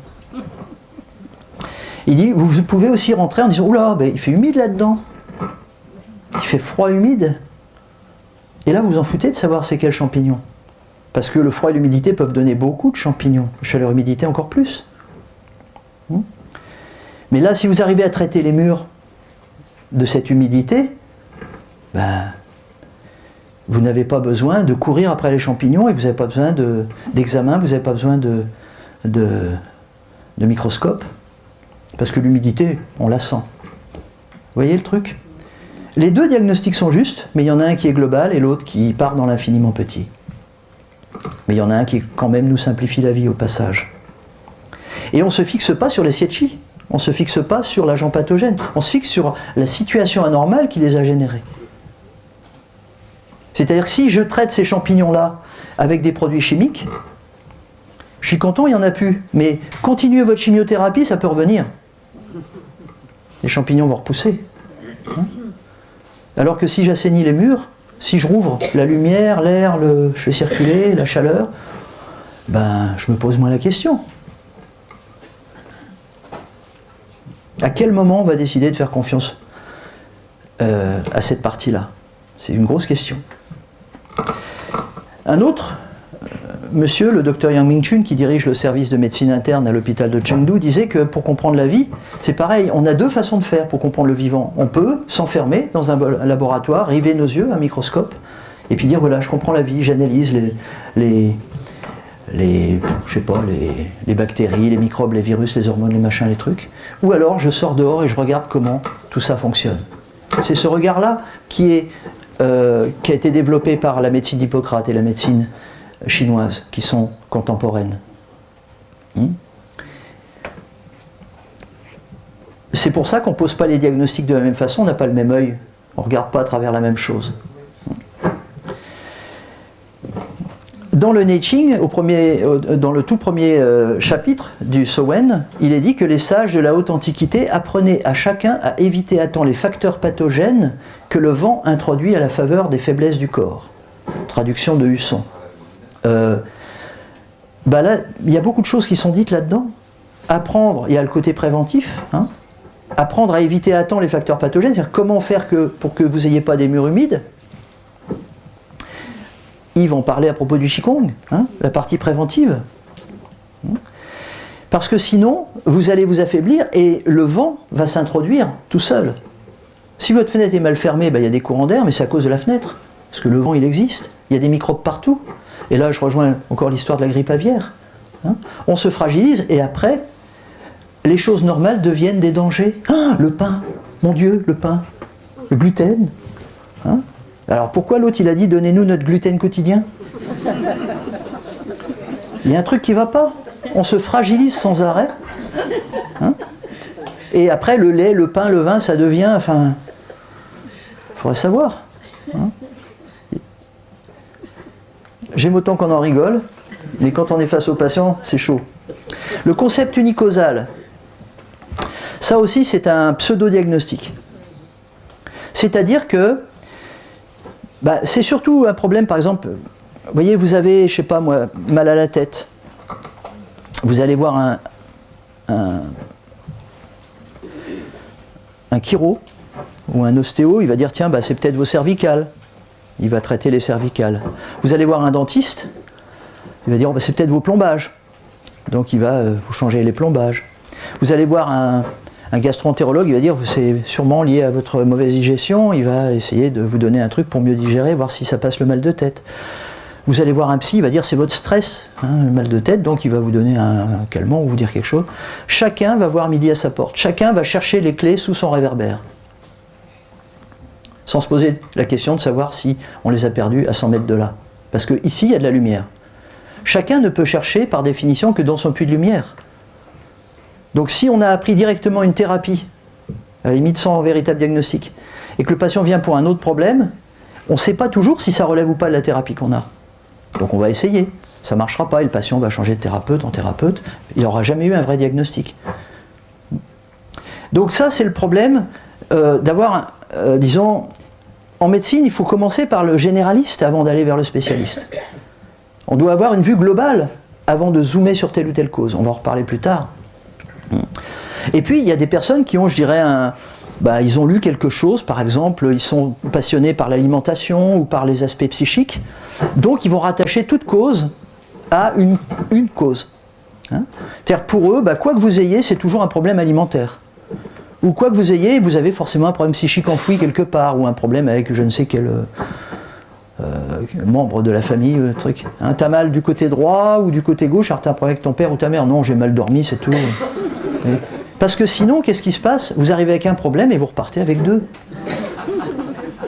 Il dit, vous pouvez aussi rentrer en disant, oula, ben, il fait humide là-dedans, il fait froid humide, et là vous en foutez de savoir c'est quel champignon. Parce que le froid et l'humidité peuvent donner beaucoup de champignons. La chaleur et l'humidité encore plus. Mais là, si vous arrivez à traiter les murs de cette humidité, ben, vous n'avez pas besoin de courir après les champignons et vous n'avez pas besoin d'examen, vous n'avez pas besoin de microscope. Parce que l'humidité, on la sent. Vous voyez le truc? Les deux diagnostics sont justes, mais il y en a un qui est global et l'autre qui part dans l'infiniment petit. Mais il y en a un qui quand même nous simplifie la vie au passage. Et on ne se fixe pas sur les xie-qi, on ne se fixe pas sur l'agent pathogène, on se fixe sur la situation anormale qui les a générés. C'est-à-dire que si je traite ces champignons-là avec des produits chimiques, je suis content, il n'y en a plus. Mais continuez votre chimiothérapie, ça peut revenir. Les champignons vont repousser. Hein? Alors que si j'assainis les murs, si je rouvre la lumière, l'air, je fais circuler la chaleur, ben, je me pose moins la question. À quel moment on va décider de faire confiance à cette partie-là? C'est une grosse question. Un autre monsieur, le docteur Yang Mingchun, qui dirige le service de médecine interne à l'hôpital de Chengdu, disait que pour comprendre la vie, c'est pareil, on a deux façons de faire pour comprendre le vivant. On peut s'enfermer dans un laboratoire, river nos yeux, un microscope, et puis dire voilà, je comprends la vie, j'analyse les bactéries, les microbes, les virus, les hormones, les machins, les trucs. Ou alors je sors dehors et je regarde comment tout ça fonctionne. C'est ce regard-là qui a été développé par la médecine d'Hippocrate et la médecine chinoise, qui sont contemporaines. C'est pour ça qu'on ne pose pas les diagnostics de la même façon, on n'a pas le même œil, on ne regarde pas à travers la même chose. Dans le Neijing, dans le tout premier chapitre du Sowen, il est dit que les sages de la haute antiquité apprenaient à chacun à éviter à temps les facteurs pathogènes que le vent introduit à la faveur des faiblesses du corps. Traduction de Husson. Là, il y a beaucoup de choses qui sont dites là-dedans. Apprendre, il y a le côté préventif, hein. Apprendre à éviter à temps les facteurs pathogènes, c'est-à-dire comment faire pour que vous n'ayez pas des murs humides. Yves en parlait à propos du Qigong, hein, la partie préventive. Parce que sinon, vous allez vous affaiblir et le vent va s'introduire tout seul. Si votre fenêtre est mal fermée, il y a des courants d'air, mais c'est à cause de la fenêtre. Parce que le vent, il existe. Il y a des microbes partout. Et là, je rejoins encore l'histoire de la grippe aviaire. Hein. On se fragilise et après, les choses normales deviennent des dangers. Ah, le pain, mon Dieu, le pain, le gluten. Hein. Alors pourquoi l'autre il a dit donnez-nous notre gluten quotidien? Il y a un truc qui ne va pas. On se fragilise sans arrêt. Hein. Et après le lait, le pain, le vin, ça devient, enfin, il faudrait savoir. Hein. J'aime autant qu'on en rigole, mais quand on est face aux patients, c'est chaud. Le concept unicausal, ça aussi c'est un pseudo-diagnostic. C'est-à-dire que c'est surtout un problème, par exemple, vous voyez, vous avez, je sais pas moi, mal à la tête. Vous allez voir un chiro ou un ostéo, il va dire tiens, c'est peut-être vos cervicales. Il va traiter les cervicales. Vous allez voir un dentiste, il va dire c'est peut-être vos plombages. Donc il va vous changer les plombages. Vous allez voir un gastro-entérologue, il va dire c'est sûrement lié à votre mauvaise digestion, il va essayer de vous donner un truc pour mieux digérer, voir si ça passe le mal de tête. Vous allez voir un psy, il va dire c'est votre stress, le mal de tête, donc il va vous donner un calmant ou vous dire quelque chose. Chacun va voir midi à sa porte, chacun va chercher les clés sous son réverbère. Sans se poser la question de savoir si on les a perdus à 100 mètres de là. Parce qu'ici, il y a de la lumière. Chacun ne peut chercher par définition que dans son puits de lumière. Donc si on a appris directement une thérapie, à la limite sans véritable diagnostic, et que le patient vient pour un autre problème, on ne sait pas toujours si ça relève ou pas de la thérapie qu'on a. Donc on va essayer. Ça ne marchera pas et le patient va changer de thérapeute en thérapeute. Il n'aura jamais eu un vrai diagnostic. Donc ça, c'est le problème d'avoir... disons, en médecine, il faut commencer par le généraliste avant d'aller vers le spécialiste. On doit avoir une vue globale avant de zoomer sur telle ou telle cause. On va en reparler plus tard. Et puis, il y a des personnes qui ont, je dirais, ils ont lu quelque chose, par exemple, ils sont passionnés par l'alimentation ou par les aspects psychiques, donc ils vont rattacher toute cause à une cause. Hein. C'est-à-dire, pour eux, quoi que vous ayez, c'est toujours un problème alimentaire. Ou quoi que vous ayez, vous avez forcément un problème psychique enfoui quelque part, ou un problème avec je ne sais quel membre de la famille, truc. Hein, t'as mal du côté droit ou du côté gauche, alors t'as un problème avec ton père ou ta mère. Non, j'ai mal dormi, c'est tout. Parce que sinon, qu'est-ce qui se passe? Vous arrivez avec un problème et vous repartez avec deux.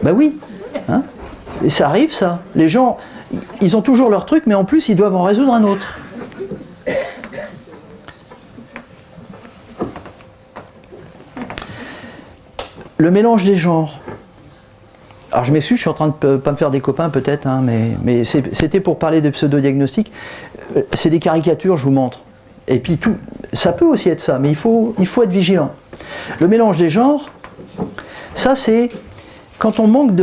Oui. Hein, et ça arrive, ça. Les gens, ils ont toujours leur truc, mais en plus, ils doivent en résoudre un autre. Le mélange des genres. Alors je m'excuse, je suis en train de pas me faire des copains peut-être, hein, mais c'était pour parler de pseudo-diagnostic. C'est des caricatures, je vous montre. Et puis tout, ça peut aussi être ça, mais il faut être vigilant. Le mélange des genres, ça c'est quand on manque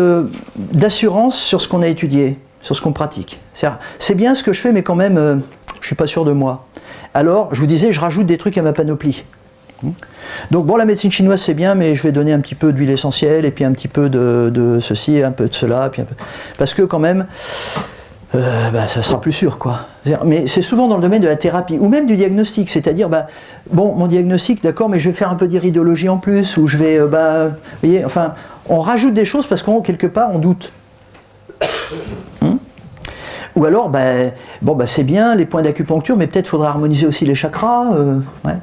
d'assurance sur ce qu'on a étudié, sur ce qu'on pratique. C'est bien ce que je fais, mais quand même, je ne suis pas sûr de moi. Alors, je vous disais, je rajoute des trucs à ma panoplie. Donc bon, la médecine chinoise c'est bien, mais je vais donner un petit peu d'huile essentielle et puis un petit peu de ceci, un peu de cela, puis un peu... parce que quand même, ça sera plus sûr quoi. Mais c'est souvent dans le domaine de la thérapie ou même du diagnostic, c'est-à-dire bon, mon diagnostic, d'accord, mais je vais faire un peu d'iridologie en plus, ou je vais, vous voyez, enfin, on rajoute des choses parce qu'on quelque part on doute. Ou alors, c'est bien les points d'acupuncture, mais peut-être faudra harmoniser aussi les chakras, ouais.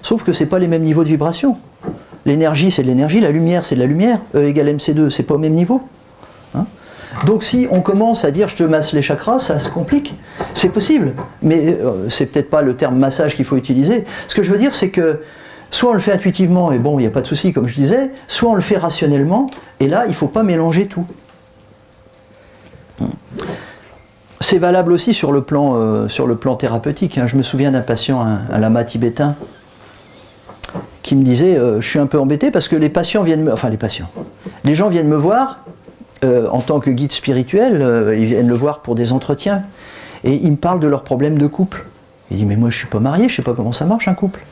Sauf que c'est pas les mêmes niveaux de vibration. L'énergie, c'est de l'énergie, la lumière, c'est de la lumière. E égale MC2, c'est pas au même niveau. Hein. Donc si on commence à dire je te masse les chakras, ça se complique. C'est possible, mais c'est peut-être pas le terme massage qu'il faut utiliser. Ce que je veux dire, c'est que soit on le fait intuitivement, et bon, il n'y a pas de souci, comme je disais, soit on le fait rationnellement, et là, il ne faut pas mélanger tout. c'est valable aussi sur le plan thérapeutique. Hein. Je me souviens d'un patient, un lama tibétain, qui me disait je suis un peu embêté parce que les patients viennent les gens viennent me voir en tant que guide spirituel, ils viennent le voir pour des entretiens et ils me parlent de leurs problèmes de couple. Il dit mais moi je suis pas marié, je sais pas comment ça marche un couple.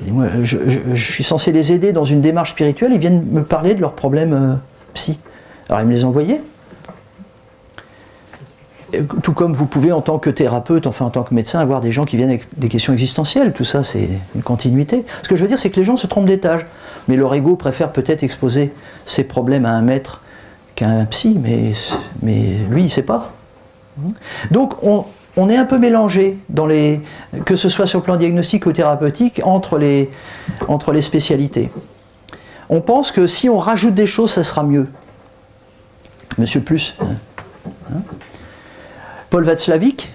Il dit, moi je suis censé les aider dans une démarche spirituelle, ils viennent me parler de leurs problèmes psy. Alors il me les envoyait. Tout comme vous pouvez en tant que thérapeute, enfin en tant que médecin, avoir des gens qui viennent avec des questions existentielles, tout ça c'est une continuité. Ce que je veux dire c'est que les gens se trompent d'étage, mais leur ego préfère peut-être exposer ses problèmes à un maître qu'à un psy, mais lui il ne sait pas. Donc on est un peu mélangé, que ce soit sur le plan diagnostique ou thérapeutique, entre les spécialités. On pense que si on rajoute des choses, ça sera mieux. Monsieur Plus. Paul Václavic,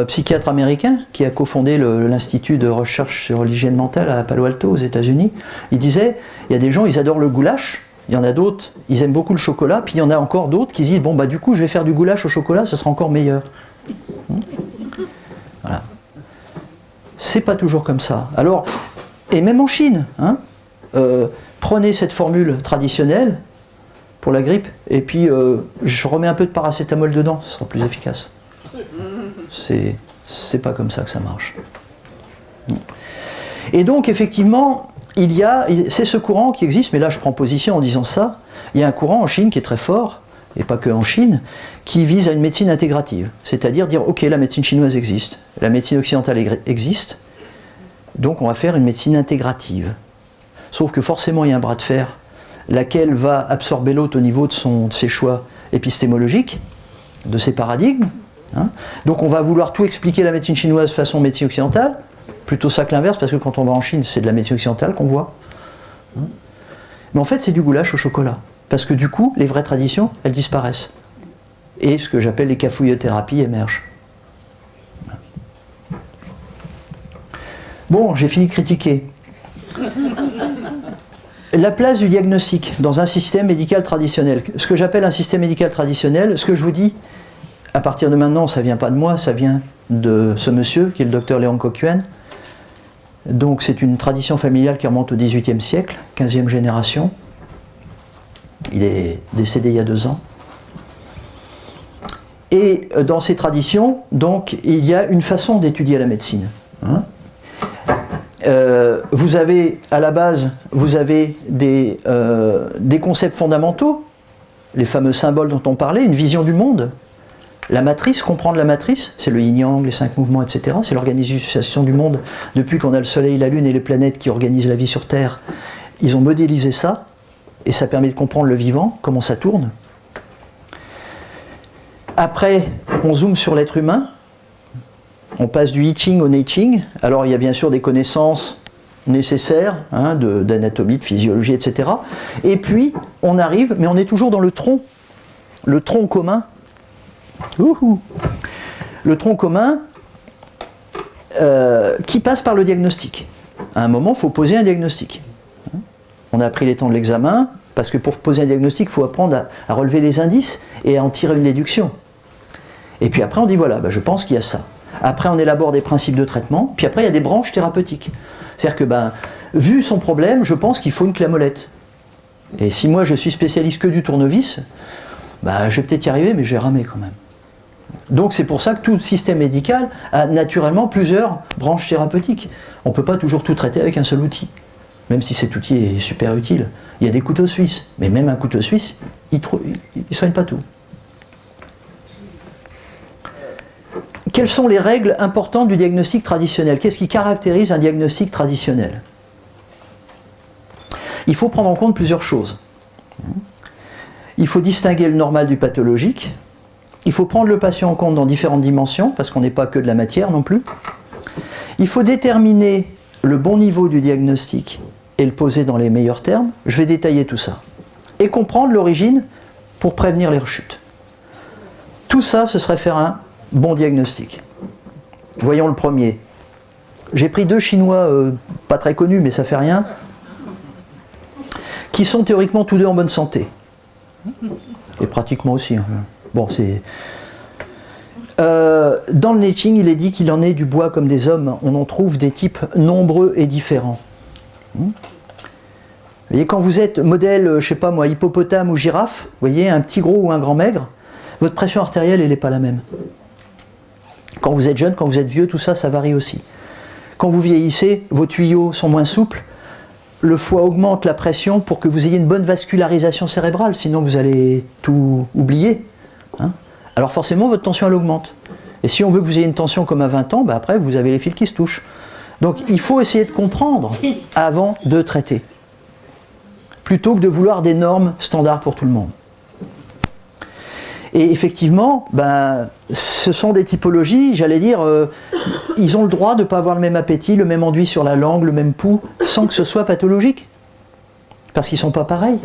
psychiatre américain, qui a cofondé l'Institut de recherche sur l'hygiène mentale à Palo Alto aux États-Unis, il disait, il y a des gens, ils adorent le goulash, il y en a d'autres, ils aiment beaucoup le chocolat, puis il y en a encore d'autres qui disent, bon bah du coup je vais faire du goulash au chocolat, ça sera encore meilleur. Voilà. C'est pas toujours comme ça. Alors, et même en Chine, prenez cette formule traditionnelle pour la grippe, et puis je remets un peu de paracétamol dedans, ce sera plus efficace. C'est pas comme ça que ça marche. Et donc effectivement, c'est ce courant qui existe, mais là je prends position en disant ça, il y a un courant en Chine qui est très fort, et pas que en Chine, qui vise à une médecine intégrative. C'est-à-dire dire, ok, la médecine chinoise existe, la médecine occidentale existe, donc on va faire une médecine intégrative. Sauf que forcément il y a un bras de fer, laquelle va absorber l'autre au niveau de ses choix épistémologiques, de ses paradigmes. Donc on va vouloir tout expliquer la médecine chinoise façon médecine occidentale, plutôt ça que l'inverse, parce que quand on va en Chine, c'est de la médecine occidentale qu'on voit. Mais en fait, c'est du goulash au chocolat. Parce que du coup, les vraies traditions, elles disparaissent. Et ce que j'appelle les cafouillothérapies émergent. Bon, j'ai fini de critiquer. La place du diagnostic dans un système médical traditionnel. Ce que j'appelle un système médical traditionnel, ce que je vous dis, à partir de maintenant, ça ne vient pas de moi, ça vient de ce monsieur, qui est le docteur Léon Coquen. Donc c'est une tradition familiale qui remonte au XVIIIe siècle, 15e génération. Il est décédé il y a 2 ans. Et dans ces traditions, donc, il y a une façon d'étudier la médecine. Vous avez, à la base, vous avez des concepts fondamentaux, les fameux symboles dont on parlait, une vision du monde. La matrice, comprendre la matrice, c'est le yin-yang, les 5 mouvements, etc. C'est l'organisation du monde. Depuis qu'on a le soleil, la lune et les planètes qui organisent la vie sur Terre, ils ont modélisé ça, et ça permet de comprendre le vivant, comment ça tourne. Après, on zoome sur l'être humain, on passe du I Ching au Nei Ching. Alors il y a bien sûr des connaissances nécessaires, d'anatomie, de physiologie, etc. Et puis, on arrive, mais on est toujours dans le tronc commun. Le tronc commun qui passe par le diagnostic. À un moment, il faut poser un diagnostic. On a pris les temps de l'examen, parce que pour poser un diagnostic, il faut apprendre à relever les indices et à en tirer une déduction. Et puis après, on dit voilà, je pense qu'il y a ça. Après, on élabore des principes de traitement, puis après, il y a des branches thérapeutiques. C'est-à-dire que, vu son problème, je pense qu'il faut une clé à molette. Et si moi, je suis spécialiste que du tournevis, je vais peut-être y arriver, mais je vais ramer quand même. Donc c'est pour ça que tout système médical a naturellement plusieurs branches thérapeutiques. On ne peut pas toujours tout traiter avec un seul outil, même si cet outil est super utile. Il y a des couteaux suisses, mais même un couteau suisse, il ne soigne pas tout. Quelles sont les règles importantes du diagnostic traditionnel? Qu'est-ce qui caractérise un diagnostic traditionnel? Il faut prendre en compte plusieurs choses. Il faut distinguer le normal du pathologique. Il faut prendre le patient en compte dans différentes dimensions, parce qu'on n'est pas que de la matière non plus. Il faut déterminer le bon niveau du diagnostic et le poser dans les meilleurs termes. Je vais détailler tout ça. Et comprendre l'origine pour prévenir les rechutes. Tout ça, ce serait faire un bon diagnostic. Voyons le premier. J'ai pris 2 Chinois, pas très connus, mais ça fait rien, qui sont théoriquement tous 2 en bonne santé. Et pratiquement aussi. Bon, Dans le Neijing, il est dit qu'il en est du bois comme des hommes. On en trouve des types nombreux et différents. Vous voyez, quand vous êtes modèle, je sais pas moi, hippopotame ou girafe, vous voyez, un petit gros ou un grand maigre, votre pression artérielle, elle n'est pas la même. Quand vous êtes jeune, quand vous êtes vieux, tout ça, ça varie aussi. Quand vous vieillissez, vos tuyaux sont moins souples, le foie augmente la pression pour que vous ayez une bonne vascularisation cérébrale, sinon vous allez tout oublier. Hein. Alors forcément, votre tension, elle augmente. Et si on veut que vous ayez une tension comme à 20 ans, bah après, vous avez les fils qui se touchent. Donc il faut essayer de comprendre avant de traiter, plutôt que de vouloir des normes standards pour tout le monde. Et effectivement, ben, ce sont des typologies, j'allais dire, ils ont le droit de ne pas avoir le même appétit, le même enduit sur la langue, le même pouls, sans que ce soit pathologique. Parce qu'ils ne sont pas pareils.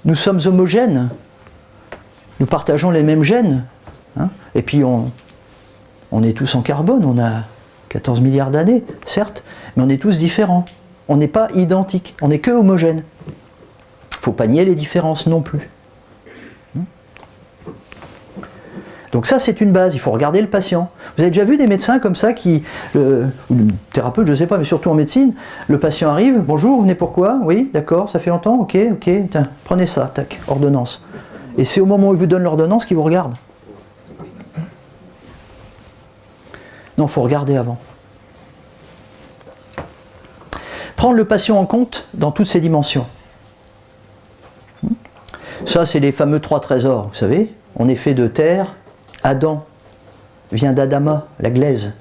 Nous sommes homogènes. Nous partageons les mêmes gènes. Hein. Et puis on est tous en carbone, on a 14 milliards d'années, certes, mais on est tous différents. On n'est pas identiques, on n'est que homogènes. Il ne faut pas nier les différences non plus. Donc ça, c'est une base, il faut regarder le patient. Vous avez déjà vu des médecins comme ça qui, ou le thérapeute, je ne sais pas, mais surtout en médecine, le patient arrive, bonjour, vous venez pourquoi? Oui, d'accord, ça fait longtemps, ok, tiens, prenez ça, tac, ordonnance. Et c'est au moment où il vous donne l'ordonnance qu'il vous regarde. Non, il faut regarder avant. Prendre le patient en compte dans toutes ses dimensions. Ça, c'est les fameux 3 trésors, vous savez. On est fait de terre. Adam vient d'Adama, la glaise.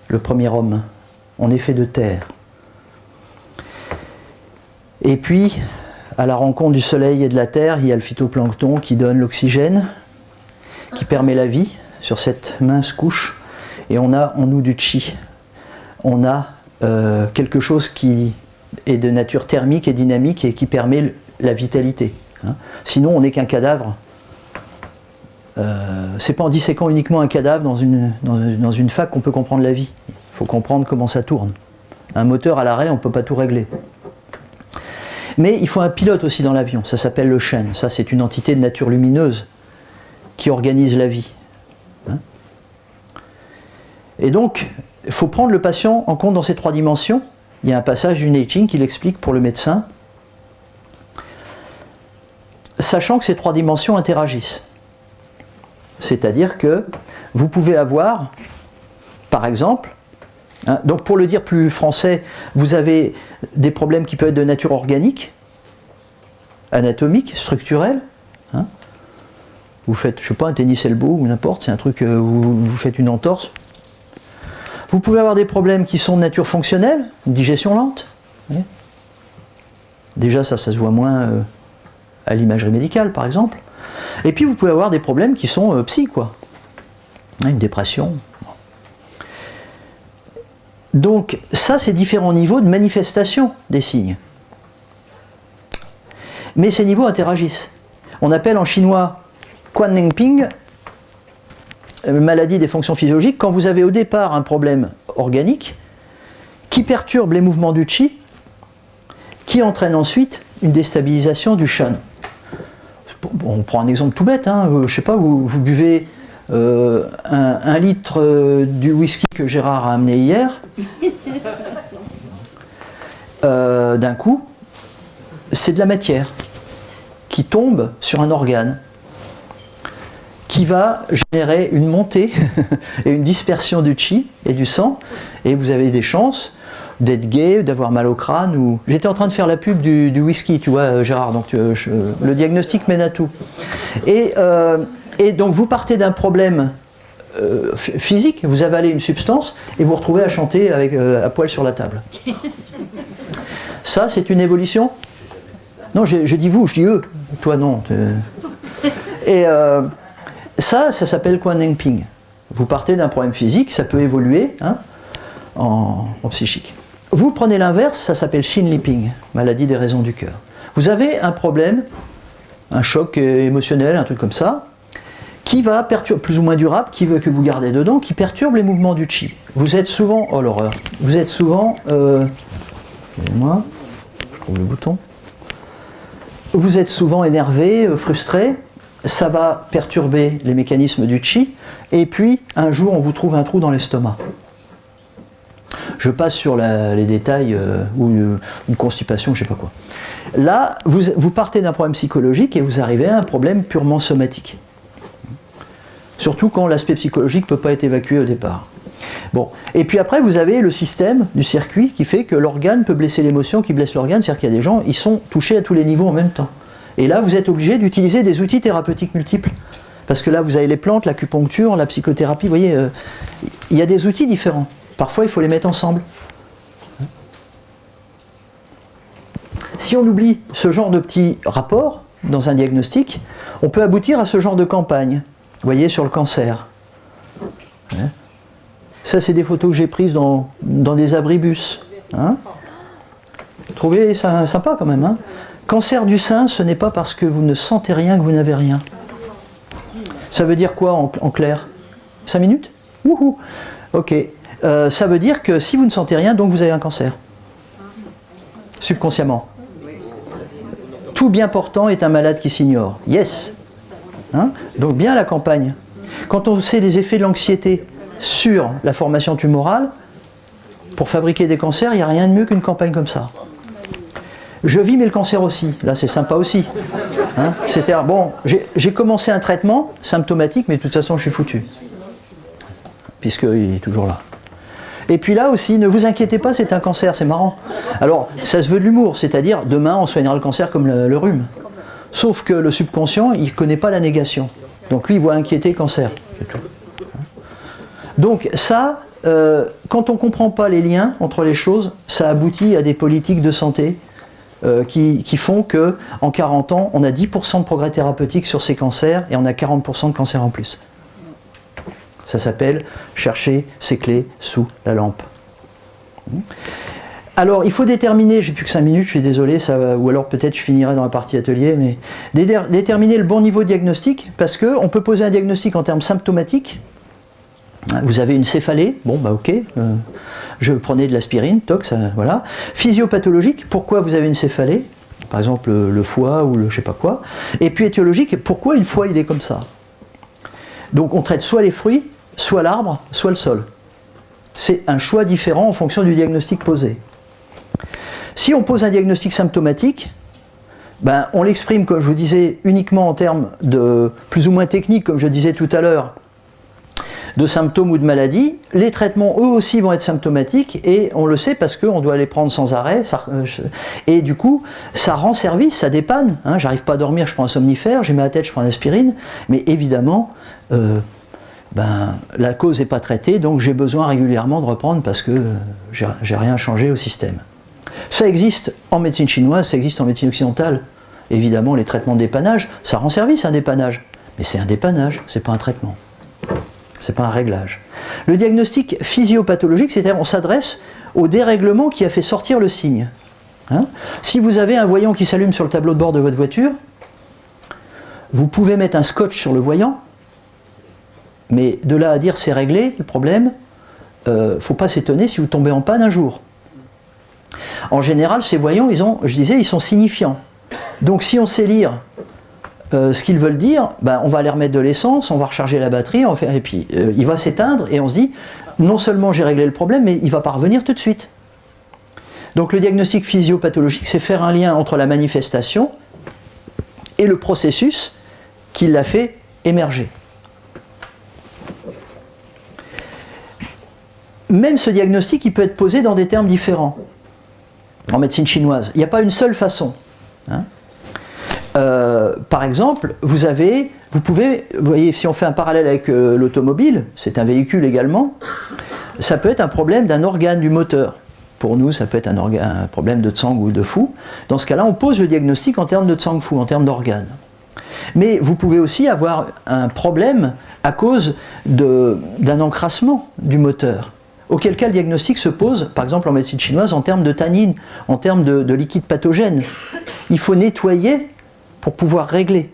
Le premier homme. On est fait de terre. Et puis, à la rencontre du soleil et de la terre, il y a le phytoplancton qui donne l'oxygène, qui permet la vie sur cette mince couche. Et on a en nous du chi. On a quelque chose qui est de nature thermique et dynamique et qui permet la vitalité. Hein. Sinon, on n'est qu'un cadavre. C'est pas en disséquant uniquement un cadavre dans une fac qu'on peut comprendre la vie. Il faut comprendre comment ça tourne. Un moteur à l'arrêt, on ne peut pas tout régler. Mais il faut un pilote aussi dans l'avion, ça s'appelle le chêne. Ça, c'est une entité de nature lumineuse qui organise la vie. Hein. Et donc, il faut prendre le patient en compte dans ces 3 dimensions. Il y a un passage du Neijing qui l'explique pour le médecin, sachant que ces 3 dimensions interagissent. C'est-à-dire que vous pouvez avoir, par exemple, hein, donc pour le dire plus français, vous avez des problèmes qui peuvent être de nature organique, anatomique, structurelle. Hein. Vous faites, je sais pas, un tennis elbow ou n'importe, c'est un truc où vous faites une entorse. Vous pouvez avoir des problèmes qui sont de nature fonctionnelle, une digestion lente. Hein. Déjà, ça se voit moins à l'imagerie médicale, par exemple. Et puis vous pouvez avoir des problèmes qui sont psy, quoi. Une dépression. Donc ça, c'est différents niveaux de manifestation des signes. Mais ces niveaux interagissent. On appelle en chinois Quan Ning Ping, maladie des fonctions physiologiques, quand vous avez au départ un problème organique qui perturbe les mouvements du qi, qui entraîne ensuite une déstabilisation du shan. On prend un exemple tout bête, hein. Je sais pas, vous buvez un litre du whisky que Gérard a amené hier, d'un coup, c'est de la matière qui tombe sur un organe, qui va générer une montée et une dispersion du qi et du sang, et vous avez des chances d'être gai, d'avoir mal au crâne. Ou... J'étais en train de faire la pub du whisky, tu vois, Gérard, donc le diagnostic mène à tout. Et donc vous partez d'un problème physique, vous avalez une substance et vous vous retrouvez à chanter avec, à poil sur la table. Ça, c'est une évolution? Non, je dis vous, je dis eux. Toi, non. Et ça s'appelle Quan Ning Ping. Vous partez d'un problème physique, ça peut évoluer hein, en psychique. Vous prenez l'inverse, ça s'appelle Xin Li Ping, maladie des raisons du cœur. Vous avez un problème, un choc émotionnel, un truc comme ça, qui va perturber, plus ou moins durable, qui veut que vous gardez dedans, qui perturbe les mouvements du qi. Vous êtes souvent, oh l'horreur, vous êtes souvent, excusez-moi, je trouve le bouton. Vous êtes souvent énervé, frustré. ça va perturber les mécanismes du chi, et puis un jour on vous trouve un trou dans l'estomac. Je passe sur les détails, ou une constipation, je ne sais pas quoi. Là, vous partez d'un problème psychologique et vous arrivez à un problème purement somatique. Surtout quand l'aspect psychologique ne peut pas être évacué au départ. Bon. Et puis après, vous avez le système du circuit qui fait que l'organe peut blesser l'émotion qui blesse l'organe, c'est-à-dire qu'il y a des gens, ils sont touchés à tous les niveaux en même temps. Et là, vous êtes obligé d'utiliser des outils thérapeutiques multiples. Parce que là, vous avez les plantes, l'acupuncture, la psychothérapie, vous voyez, il y a des outils différents. Parfois, il faut les mettre ensemble. Si on oublie ce genre de petits rapports dans un diagnostic, on peut aboutir à ce genre de campagne. Vous voyez, sur le cancer. Ça, c'est des photos que j'ai prises dans des abribus. Hein? Vous trouvez ça sympa quand même, hein? Cancer du sein, ce n'est pas parce que vous ne sentez rien que vous n'avez rien. Ça veut dire quoi en clair? 5 minutes? Wouhou! Ok. Ça veut dire que si vous ne sentez rien, donc vous avez un cancer. Subconsciemment. Tout bien portant est un malade qui s'ignore. Yes. Hein? Donc bien la campagne. Quand on sait les effets de l'anxiété sur la formation tumorale, pour fabriquer des cancers, il n'y a rien de mieux qu'une campagne comme ça. Je vis mais le cancer aussi. Là c'est sympa aussi. Hein? C'est-à-dire, bon, j'ai commencé un traitement symptomatique, mais de toute façon je suis foutu. Puisqu'il est toujours là. Et puis là aussi, ne vous inquiétez pas, c'est un cancer, c'est marrant. Alors, ça se veut de l'humour, c'est-à-dire, demain, on soignera le cancer comme le rhume. Sauf que le subconscient, il ne connaît pas la négation. Donc lui, il voit inquiéter le cancer. C'est tout. Donc ça, quand on ne comprend pas les liens entre les choses, ça aboutit à des politiques de santé qui font qu'en 40 ans, on a 10% de progrès thérapeutique sur ces cancers et on a 40% de cancers en plus. Ça s'appelle chercher ses clés sous la lampe. Alors, il faut déterminer, j'ai plus que 5 minutes, je suis désolé, ou alors peut-être je finirai dans la partie atelier, mais déterminer le bon niveau de diagnostic, parce qu'on peut poser un diagnostic en termes symptomatiques. Vous avez une céphalée, bon bah ok, je prenais de l'aspirine, tox, voilà. Physiopathologique, pourquoi vous avez une céphalée? Par exemple le foie ou le je sais pas quoi. Et puis étiologique, pourquoi le foie il est comme ça? Donc on traite soit les fruits, soit l'arbre, soit le sol. C'est un choix différent en fonction du diagnostic posé. Si on pose un diagnostic symptomatique, ben on l'exprime, comme je vous disais, uniquement en termes de plus ou moins techniques, comme je disais tout à l'heure, de symptômes ou de maladies. Les traitements, eux aussi, vont être symptomatiques, et on le sait parce qu'on doit les prendre sans arrêt, et du coup, ça rend service, ça dépanne. Hein, j'arrive pas à dormir, je prends un somnifère, j'ai mal à la tête, je prends une aspirine, mais évidemment, la cause n'est pas traitée, donc j'ai besoin régulièrement de reprendre parce que j'ai rien changé au système. Ça existe en médecine chinoise, ça existe en médecine occidentale. Évidemment, les traitements de dépannage, ça rend service un dépannage, mais c'est un dépannage, c'est pas un traitement. C'est pas un réglage. Le diagnostic physiopathologique, c'est-à-dire on s'adresse au dérèglement qui a fait sortir le signe. Hein? Si vous avez un voyant qui s'allume sur le tableau de bord de votre voiture, vous pouvez mettre un scotch sur le voyant, mais de là à dire c'est réglé, le problème, faut pas s'étonner si vous tombez en panne un jour. En général, ces voyants, ils sont signifiants. Donc si on sait lire ce qu'ils veulent dire, on va aller remettre de l'essence, on va recharger la batterie, et puis il va s'éteindre, et on se dit, non seulement j'ai réglé le problème, mais il ne va pas revenir tout de suite. Donc le diagnostic physiopathologique, c'est faire un lien entre la manifestation et le processus qui l'a fait émerger. Même ce diagnostic, il peut être posé dans des termes différents. En médecine chinoise, il n'y a pas une seule façon. Hein. Par exemple, vous voyez, si on fait un parallèle avec l'automobile, c'est un véhicule également, ça peut être un problème d'un organe du moteur. Pour nous, ça peut être un problème de tsang ou de fu. Dans ce cas-là, on pose le diagnostic en termes de tsang fu, en termes d'organes. Mais vous pouvez aussi avoir un problème à cause d'un encrassement du moteur. Auquel cas le diagnostic se pose, par exemple en médecine chinoise, en termes de tannine, en termes de liquide pathogène. Il faut nettoyer pour pouvoir régler.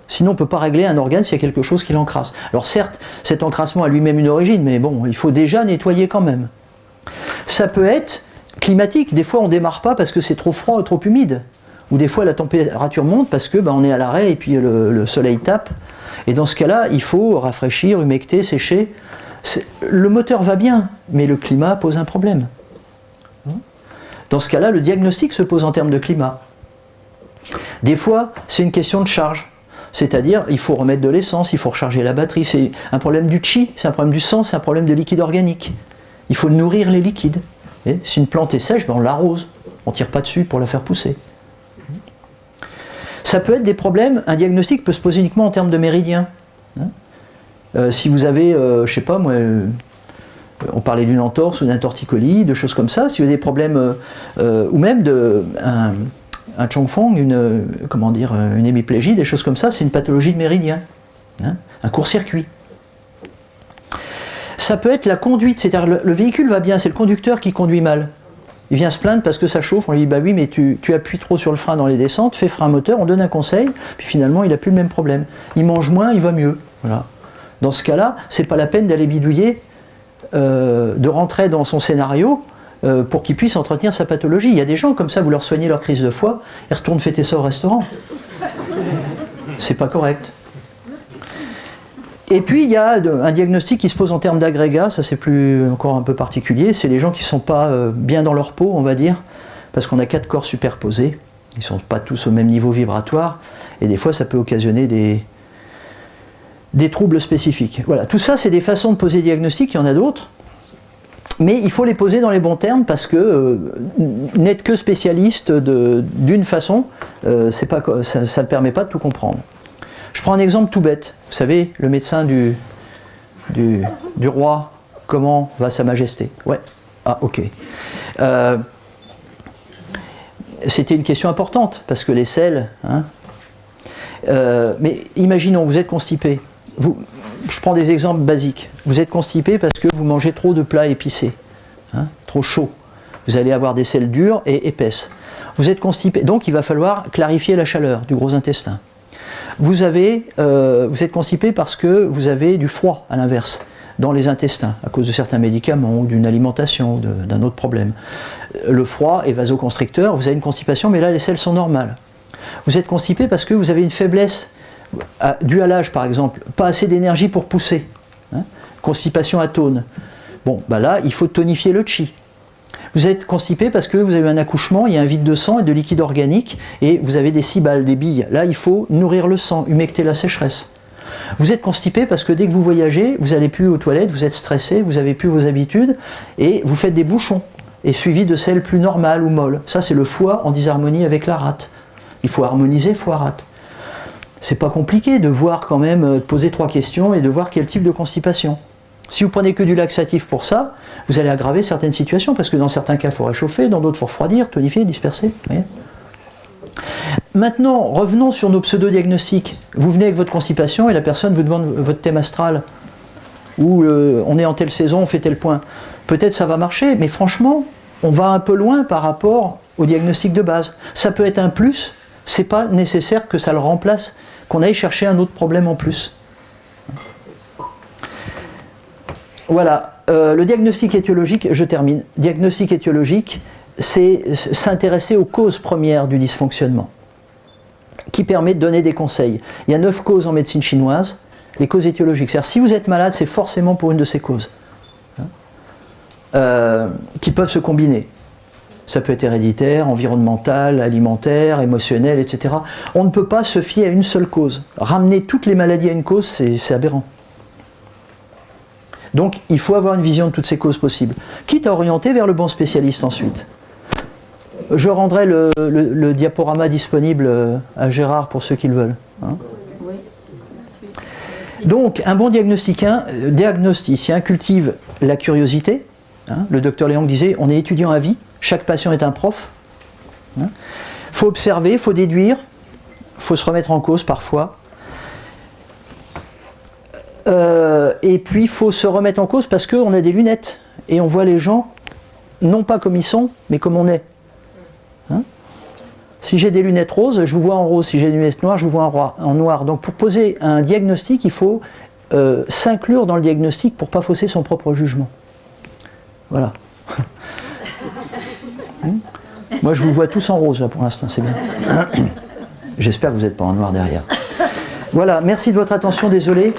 Sinon on ne peut pas régler un organe s'il y a quelque chose qui l'encrasse. Alors certes, cet encrassement a lui-même une origine, mais bon, il faut déjà nettoyer quand même. Ça peut être climatique, des fois on ne démarre pas parce que c'est trop froid ou trop humide. ou des fois la température monte parce que on est à l'arrêt et puis le soleil tape. Et dans ce cas-là, il faut rafraîchir, humecter, sécher. Le moteur va bien, mais le climat pose un problème. Dans ce cas-là, le diagnostic se pose en termes de climat. Des fois, c'est une question de charge. C'est-à-dire, il faut remettre de l'essence, il faut recharger la batterie. C'est un problème du chi, c'est un problème du sang, c'est un problème de liquide organique. Il faut nourrir les liquides. Et si une plante est sèche, on l'arrose. On ne tire pas dessus pour la faire pousser. Ça peut être des problèmes, un diagnostic peut se poser uniquement en termes de méridien. Si vous avez, je sais pas moi, on parlait d'une entorse ou d'un torticolis, de choses comme ça, si vous avez des problèmes, ou même un chongfong, une hémiplégie, des choses comme ça, c'est une pathologie de méridien, un court-circuit. Ça peut être la conduite, c'est-à-dire le véhicule va bien, c'est le conducteur qui conduit mal. Il vient se plaindre parce que ça chauffe, on lui dit bah oui mais tu appuies trop sur le frein dans les descentes, fais frein moteur, on donne un conseil, puis finalement il n'a plus le même problème. Il mange moins, il va mieux. Voilà. Dans ce cas-là, c'est pas la peine d'aller bidouiller, de rentrer dans son scénario pour qu'il puisse entretenir sa pathologie. Il y a des gens comme ça, vous leur soignez leur crise de foie, ils retournent fêter ça au restaurant. C'est pas correct. Et puis il y a un diagnostic qui se pose en termes d'agrégat, ça c'est encore un peu particulier, c'est les gens qui ne sont pas bien dans leur peau, on va dire, parce qu'on a 4 corps superposés, ils ne sont pas tous au même niveau vibratoire, et des fois ça peut occasionner des troubles spécifiques. Voilà, tout ça c'est des façons de poser diagnostic, il y en a d'autres, mais il faut les poser dans les bons termes parce que n'être que spécialiste d'une façon, ça ne permet pas de tout comprendre. Je prends un exemple tout bête. Vous savez, le médecin du roi, comment va Sa Majesté? Ouais. Ah, ok. C'était une question importante, parce que les selles... mais imaginons, vous êtes constipé. Je prends des exemples basiques. Vous êtes constipé parce que vous mangez trop de plats épicés, trop chaud. Vous allez avoir des selles dures et épaisses. Vous êtes constipé, donc il va falloir clarifier la chaleur du gros intestin. Vous êtes constipé parce que vous avez du froid, à l'inverse, dans les intestins, à cause de certains médicaments, ou d'une alimentation, d'un autre problème. Le froid est vasoconstricteur, vous avez une constipation, mais là les selles sont normales. Vous êtes constipé parce que vous avez une faiblesse, due à l'âge par exemple, pas assez d'énergie pour pousser. Constipation atone. Bon, là, il faut tonifier le chi. Vous êtes constipé parce que vous avez un accouchement, il y a un vide de sang et de liquide organique, et vous avez des cibales, des billes. Là, il faut nourrir le sang, humecter la sécheresse. Vous êtes constipé parce que dès que vous voyagez, vous n'allez plus aux toilettes, vous êtes stressé, vous n'avez plus vos habitudes, et vous faites des bouchons, et suivi de selles plus normales ou molles. Ça, c'est le foie en disharmonie avec la rate. Il faut harmoniser foie-rate. C'est pas compliqué de voir quand même, de poser 3 questions et de voir quel type de constipation. Si vous prenez que du laxatif pour ça, vous allez aggraver certaines situations, parce que dans certains cas, il faut réchauffer, dans d'autres, il faut refroidir, tonifier, disperser. Vous voyez ? Maintenant, revenons sur nos pseudo-diagnostics. Vous venez avec votre constipation et la personne vous demande votre thème astral, ou on est en telle saison, on fait tel point. Peut-être ça va marcher, mais franchement, on va un peu loin par rapport au diagnostic de base. Ça peut être un plus, c'est pas nécessaire que ça le remplace, qu'on aille chercher un autre problème en plus. Voilà, le diagnostic étiologique, je termine. Diagnostic étiologique, c'est s'intéresser aux causes premières du dysfonctionnement, qui permet de donner des conseils. Il y a 9 causes en médecine chinoise, les causes étiologiques. C'est-à-dire, si vous êtes malade, c'est forcément pour une de ces causes, qui peuvent se combiner. Ça peut être héréditaire, environnemental, alimentaire, émotionnel, etc. On ne peut pas se fier à une seule cause. Ramener toutes les maladies à une cause, c'est aberrant. Donc il faut avoir une vision de toutes ces causes possibles, quitte à orienter vers le bon spécialiste ensuite. Je rendrai le diaporama disponible à Gérard pour ceux qui le veulent. Oui. Donc un bon diagnosticien cultive la curiosité. Le docteur Léong disait, on est étudiant à vie, chaque patient est un prof. Il faut observer, il faut déduire, il faut se remettre en cause parfois. Et puis il faut se remettre en cause parce qu'on a des lunettes et on voit les gens non pas comme ils sont mais comme on est. Si j'ai des lunettes roses, je vous vois en rose. Si j'ai des lunettes noires, je vous vois en noir. Donc pour poser un diagnostic, il faut s'inclure dans le diagnostic pour ne pas fausser son propre jugement. Voilà. Moi, je vous vois tous en rose, là, pour l'instant, c'est bien. J'espère que vous n'êtes pas en noir derrière. Voilà, merci de votre attention, désolé.